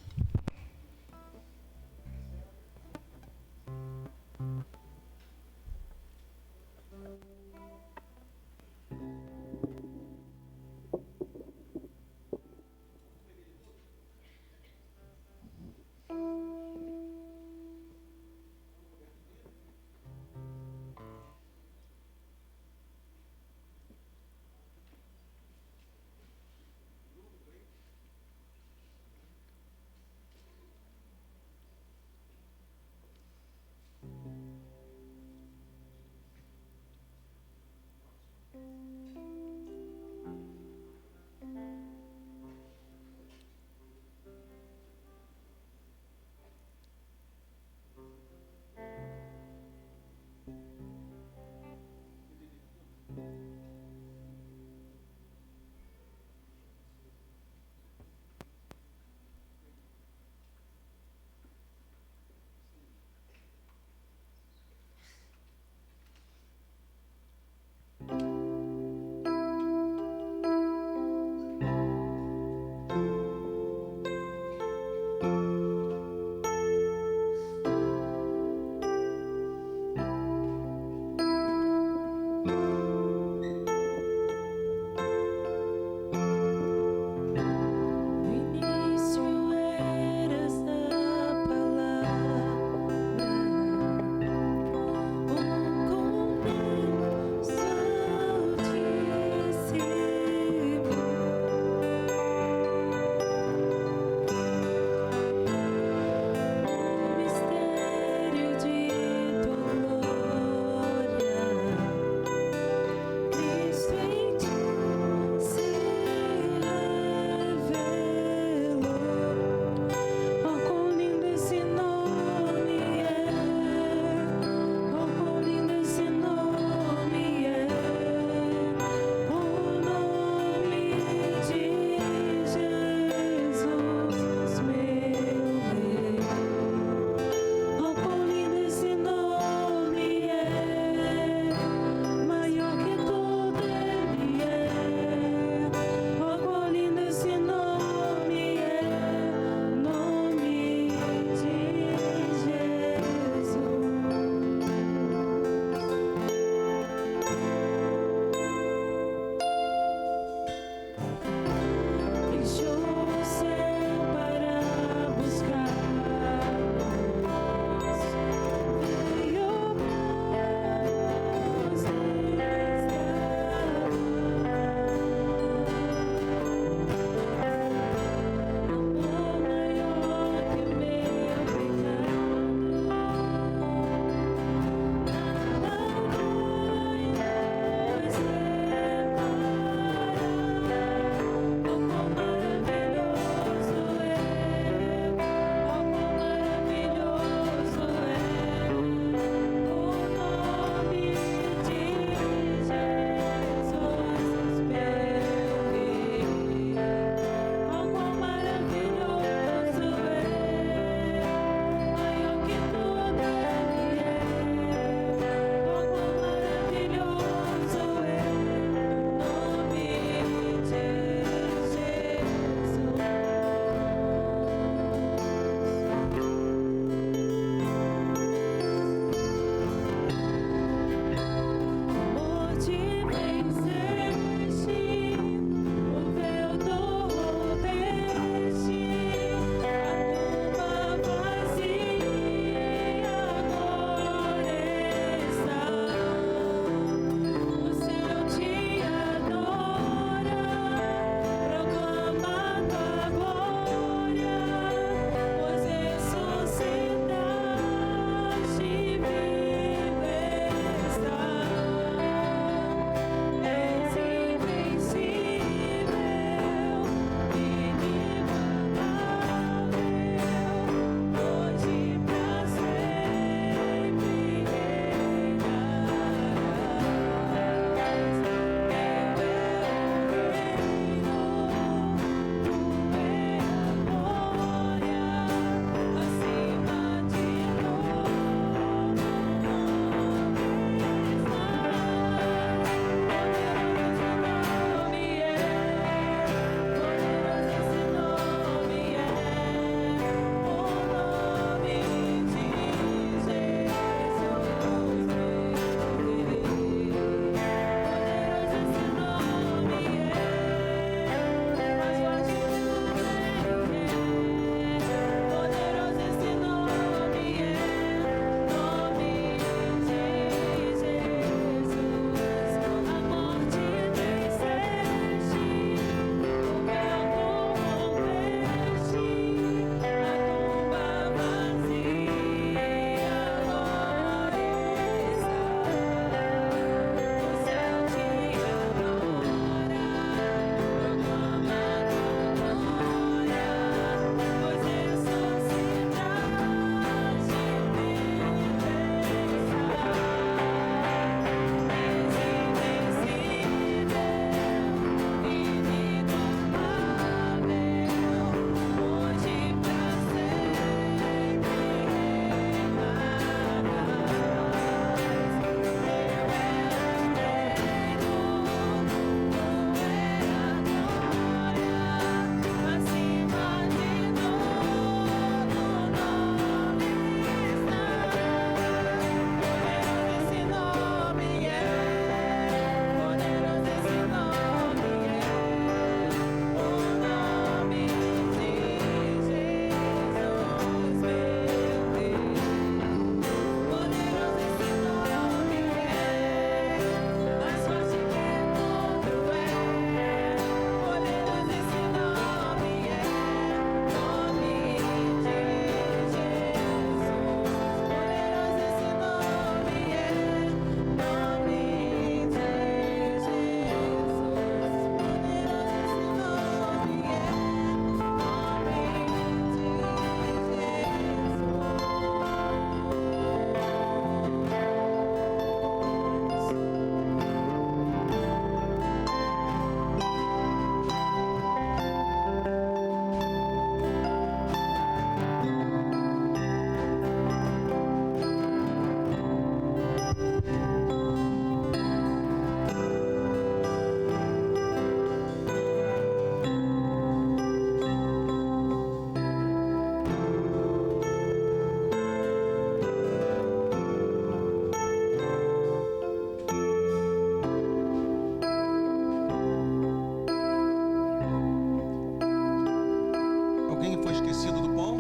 Alguém foi esquecido do pão?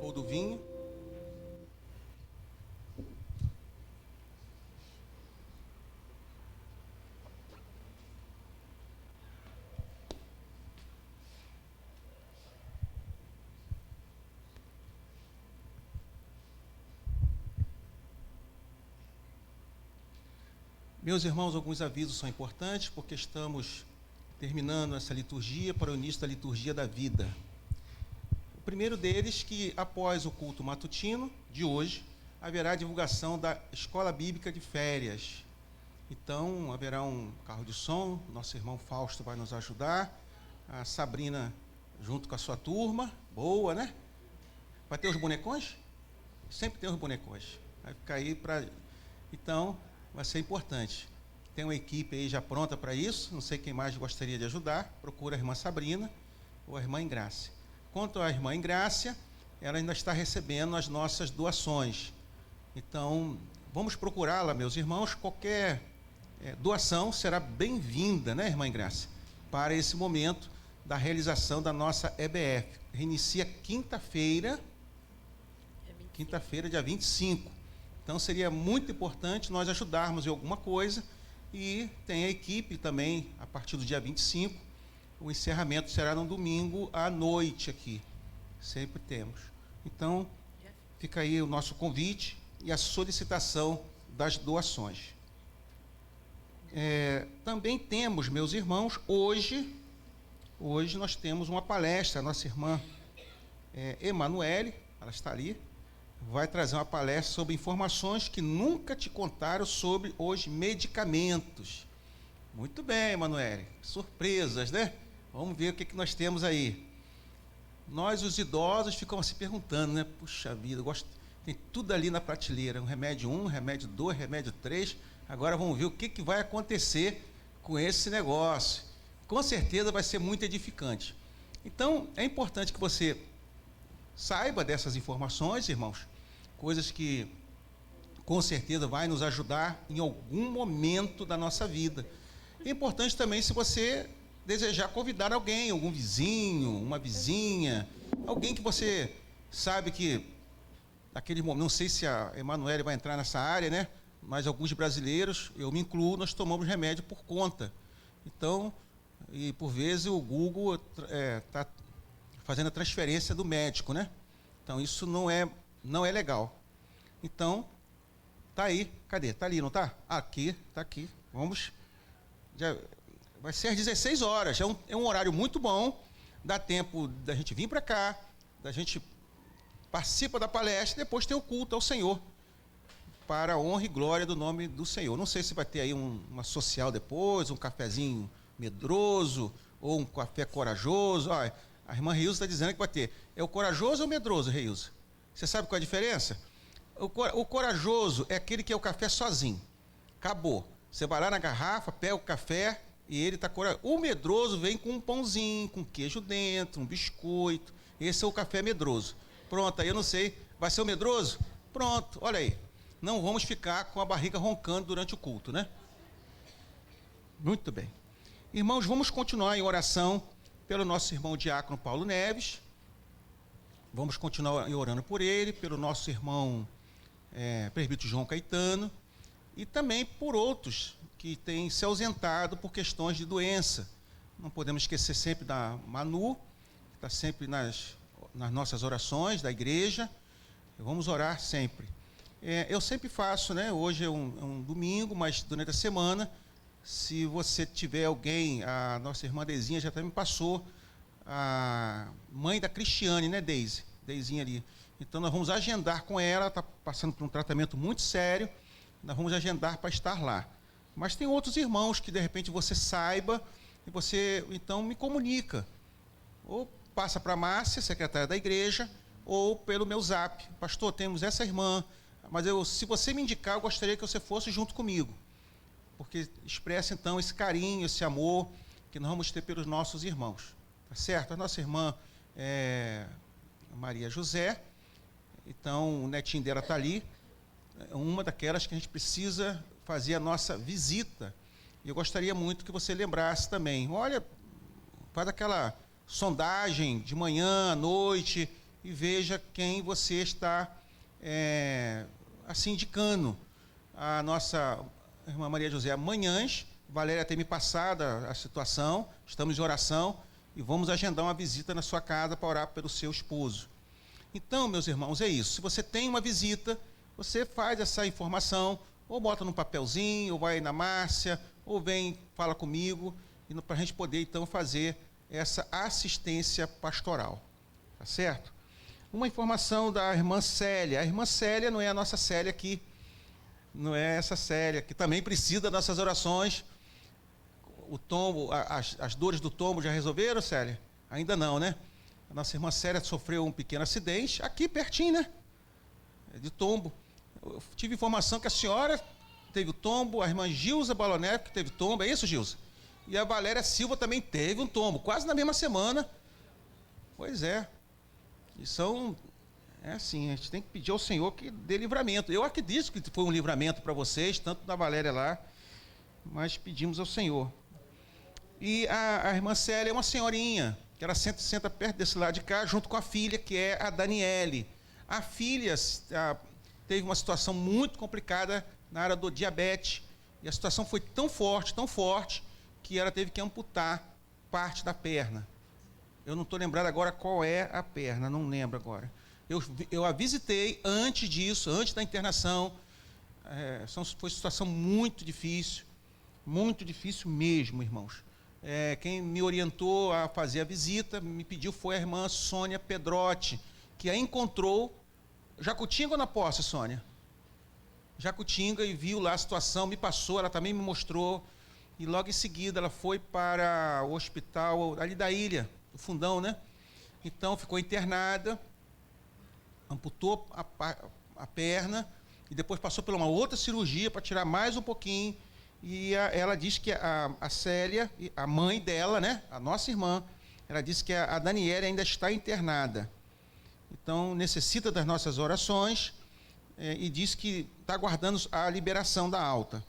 Ou do vinho? Meus irmãos, alguns avisos são importantes, porque estamos terminando essa liturgia para o início da liturgia da vida. O primeiro deles, que após o culto matutino de hoje, haverá a divulgação da Escola Bíblica de Férias. Então, haverá um carro de som, nosso irmão Fausto vai nos ajudar, a Sabrina junto com a sua turma, boa, né? Vai ter os bonecões? Sempre tem os bonecões. Vai ficar aí para... Então, vai ser importante. Tem uma equipe aí já pronta para isso, não sei quem mais gostaria de ajudar, procura a irmã Sabrina ou a irmã Ingrácia. Quanto à irmã Ingrácia, ela ainda está recebendo as nossas doações. Então, vamos procurá-la, meus irmãos, qualquer doação será bem-vinda, né, irmã Ingrácia, para esse momento da realização da nossa EBF. Reinicia quinta-feira, dia 25. Então, seria muito importante nós ajudarmos em alguma coisa, e tem a equipe também, a partir do dia 25, o encerramento será no domingo à noite aqui, sempre temos. Então, fica aí o nosso convite e a solicitação das doações. Também temos, meus irmãos, hoje nós temos uma palestra, a nossa irmã Emanuele, ela está ali, vai trazer uma palestra sobre informações que nunca te contaram sobre os medicamentos. Muito bem, Emanuele. Surpresas, né? Vamos ver o que nós temos aí. Nós, os idosos, ficamos se perguntando, né? Puxa vida, tem tudo ali na prateleira. Um remédio 1, remédio 2, remédio 3. Agora vamos ver o que vai acontecer com esse negócio. Com certeza vai ser muito edificante. Então, é importante que você saiba dessas informações, irmãos, coisas que com certeza vai nos ajudar em algum momento da nossa vida. É importante também, se você desejar convidar alguém, algum vizinho, uma vizinha, alguém que você sabe que naquele momento, não sei se a Emanuele vai entrar nessa área, né? Mas alguns brasileiros, eu me incluo, nós tomamos remédio por conta. Então, e por vezes o Google está fazendo a transferência do médico, né? Então, isso não é legal. Então, tá aí. Cadê? Tá ali, não tá? Aqui, tá aqui. Vamos. Vai ser às 16 horas. É um horário muito bom. Dá tempo da gente vir para cá, da gente participa da palestra, depois tem o culto ao Senhor, para a honra e glória do nome do Senhor. Não sei se vai ter aí uma social depois, um cafezinho medroso, ou um café corajoso. Olha, a irmã Reilza está dizendo que vai ter. É o corajoso ou o medroso, Reilza? Você sabe qual é a diferença? O corajoso é aquele que é o café sozinho. Acabou. Você vai lá na garrafa, pega o café e ele está corajoso. O medroso vem com um pãozinho, com queijo dentro, um biscoito. Esse é o café medroso. Pronto, aí eu não sei. Vai ser o medroso? Pronto, olha aí. Não vamos ficar com a barriga roncando durante o culto, né? Muito bem. Irmãos, vamos continuar em oração pelo nosso irmão diácono Paulo Neves. Vamos continuar orando por ele, pelo nosso irmão presbítero João Caetano, e também por outros que têm se ausentado por questões de doença. Não podemos esquecer sempre da Manu, que está sempre nas nossas orações da igreja. Vamos orar sempre. Eu sempre faço, né? Hoje é um domingo, mas durante a semana, se você tiver alguém, a nossa irmã Deizinha já até me passou, a mãe da Cristiane, né, Deise? Deizinha ali. Então, nós vamos agendar com ela, está passando por um tratamento muito sério, nós vamos agendar para estar lá. Mas tem outros irmãos que, de repente, você saiba, e você, então, me comunica. Ou passa para a Márcia, secretária da igreja, ou pelo meu zap. Pastor, temos essa irmã, mas se você me indicar, eu gostaria que você fosse junto comigo. Porque expressa, então, esse carinho, esse amor que nós vamos ter pelos nossos irmãos. Tá certo? A nossa irmã Maria José, então o netinho dela está ali, uma daquelas que a gente precisa fazer a nossa visita. E eu gostaria muito que você lembrasse também. Olha, faz aquela sondagem de manhã, à noite, e veja quem você está assim indicando. A nossa irmã Maria José Manhães, Valéria tem me passado a situação, estamos em oração e vamos agendar uma visita na sua casa para orar pelo seu esposo. Então, meus irmãos, é isso. Se você tem uma visita, você faz essa informação, ou bota num papelzinho, ou vai na Márcia, ou vem, fala comigo, para a gente poder, então, fazer essa assistência pastoral. Tá certo? Uma informação da irmã Célia. A irmã Célia não é a nossa Célia aqui, não é essa Célia, que também precisa das nossas orações. O tombo, as dores do tombo já resolveram, Célia? Ainda não, né? A nossa irmã Célia sofreu um pequeno acidente, aqui pertinho, né? De tombo. Eu tive informação que a senhora teve o tombo, a irmã Gilza Baloné, que teve tombo, é isso, Gilza? E a Valéria Silva também teve um tombo, quase na mesma semana. Pois é. E é assim, a gente tem que pedir ao Senhor que dê livramento. Eu acredito que foi um livramento para vocês, tanto da Valéria lá, mas pedimos ao Senhor. E a irmã Célia é uma senhorinha, que ela senta perto desse lado de cá, junto com a filha, que é a Daniele. A filha teve uma situação muito complicada na área do diabetes, e a situação foi tão forte, que ela teve que amputar parte da perna. Eu não estou lembrado agora qual é a perna, não lembro agora. Eu a visitei antes disso, antes da internação. Foi uma situação muito difícil mesmo, irmãos. Quem me orientou a fazer a visita, me pediu, foi a irmã Sônia Pedrotti, que a encontrou, Jacutinga ou na Posse, Sônia? Jacutinga, e viu lá a situação, me passou, ela também me mostrou, e logo em seguida ela foi para o hospital ali da ilha, do Fundão, né? Então ficou internada, amputou a perna, e depois passou por uma outra cirurgia para tirar mais um pouquinho. E ela disse que a Célia, a mãe dela, né, a nossa irmã, ela disse que a Daniela ainda está internada. Então, necessita das nossas orações e diz que está aguardando a liberação da alta.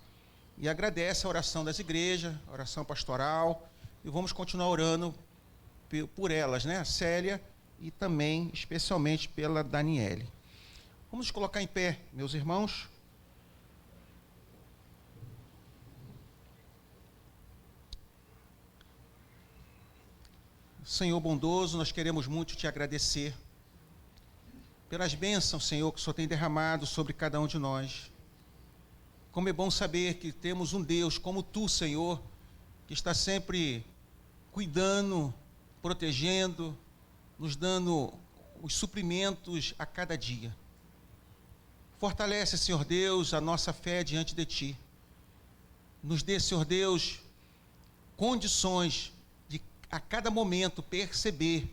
E agradece a oração das igrejas, a oração pastoral, e vamos continuar orando por elas, né, a Célia e também, especialmente, pela Daniele. Vamos nos colocar em pé, meus irmãos. Senhor bondoso, nós queremos muito te agradecer pelas bênçãos, Senhor, que o Senhor tem derramado sobre cada um de nós. Como é bom saber que temos um Deus como Tu, Senhor, que está sempre cuidando, protegendo, nos dando os suprimentos a cada dia. Fortalece, Senhor Deus, a nossa fé diante de Ti. Nos dê, Senhor Deus, condições de a cada momento perceber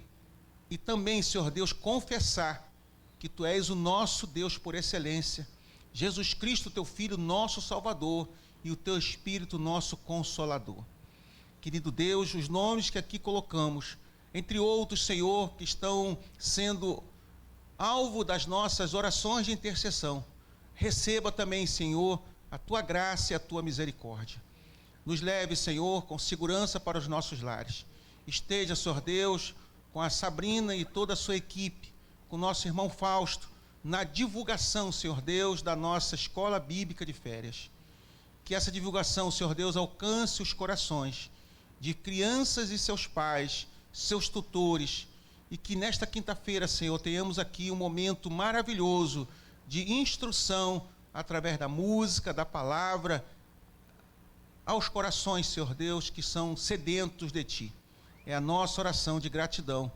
e também, Senhor Deus, confessar que Tu és o nosso Deus por excelência, Jesus Cristo, Teu Filho, nosso Salvador, e o Teu Espírito, nosso Consolador. Querido Deus, os nomes que aqui colocamos, entre outros, Senhor, que estão sendo alvo das nossas orações de intercessão, receba também, Senhor, a Tua graça e a Tua misericórdia. Nos leve, Senhor, com segurança para os nossos lares. Esteja, Senhor Deus, com a Sabrina e toda a sua equipe, com o nosso irmão Fausto, na divulgação, Senhor Deus, da nossa escola bíblica de férias. Que essa divulgação, Senhor Deus, alcance os corações de crianças e seus pais, seus tutores, e que nesta quinta-feira, Senhor, tenhamos aqui um momento maravilhoso de instrução através da música, da palavra, aos corações, Senhor Deus, que são sedentos de Ti. É a nossa oração de gratidão.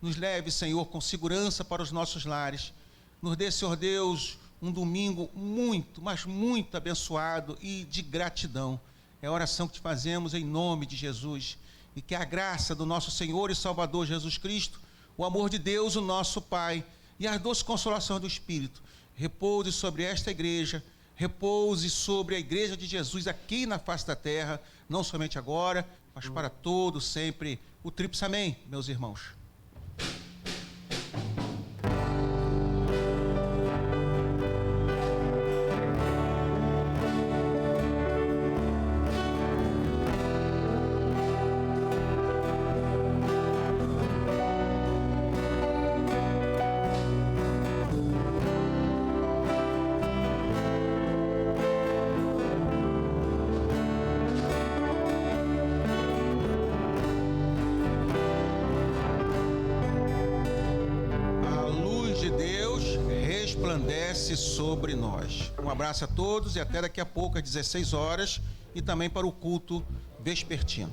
Nos leve, Senhor, com segurança para os nossos lares. Nos dê, Senhor Deus, um domingo muito, mas muito abençoado e de gratidão. É a oração que te fazemos em nome de Jesus. E que a graça do nosso Senhor e Salvador Jesus Cristo, o amor de Deus, o nosso Pai, e as doces consolações do Espírito, repouse sobre esta igreja, repouse sobre a igreja de Jesus aqui na face da terra, não somente agora, mas para todo sempre. O tríplice amém, meus irmãos. resplandece sobre nós. Um abraço a todos e até daqui a pouco, às 16 horas, e também para o culto vespertino.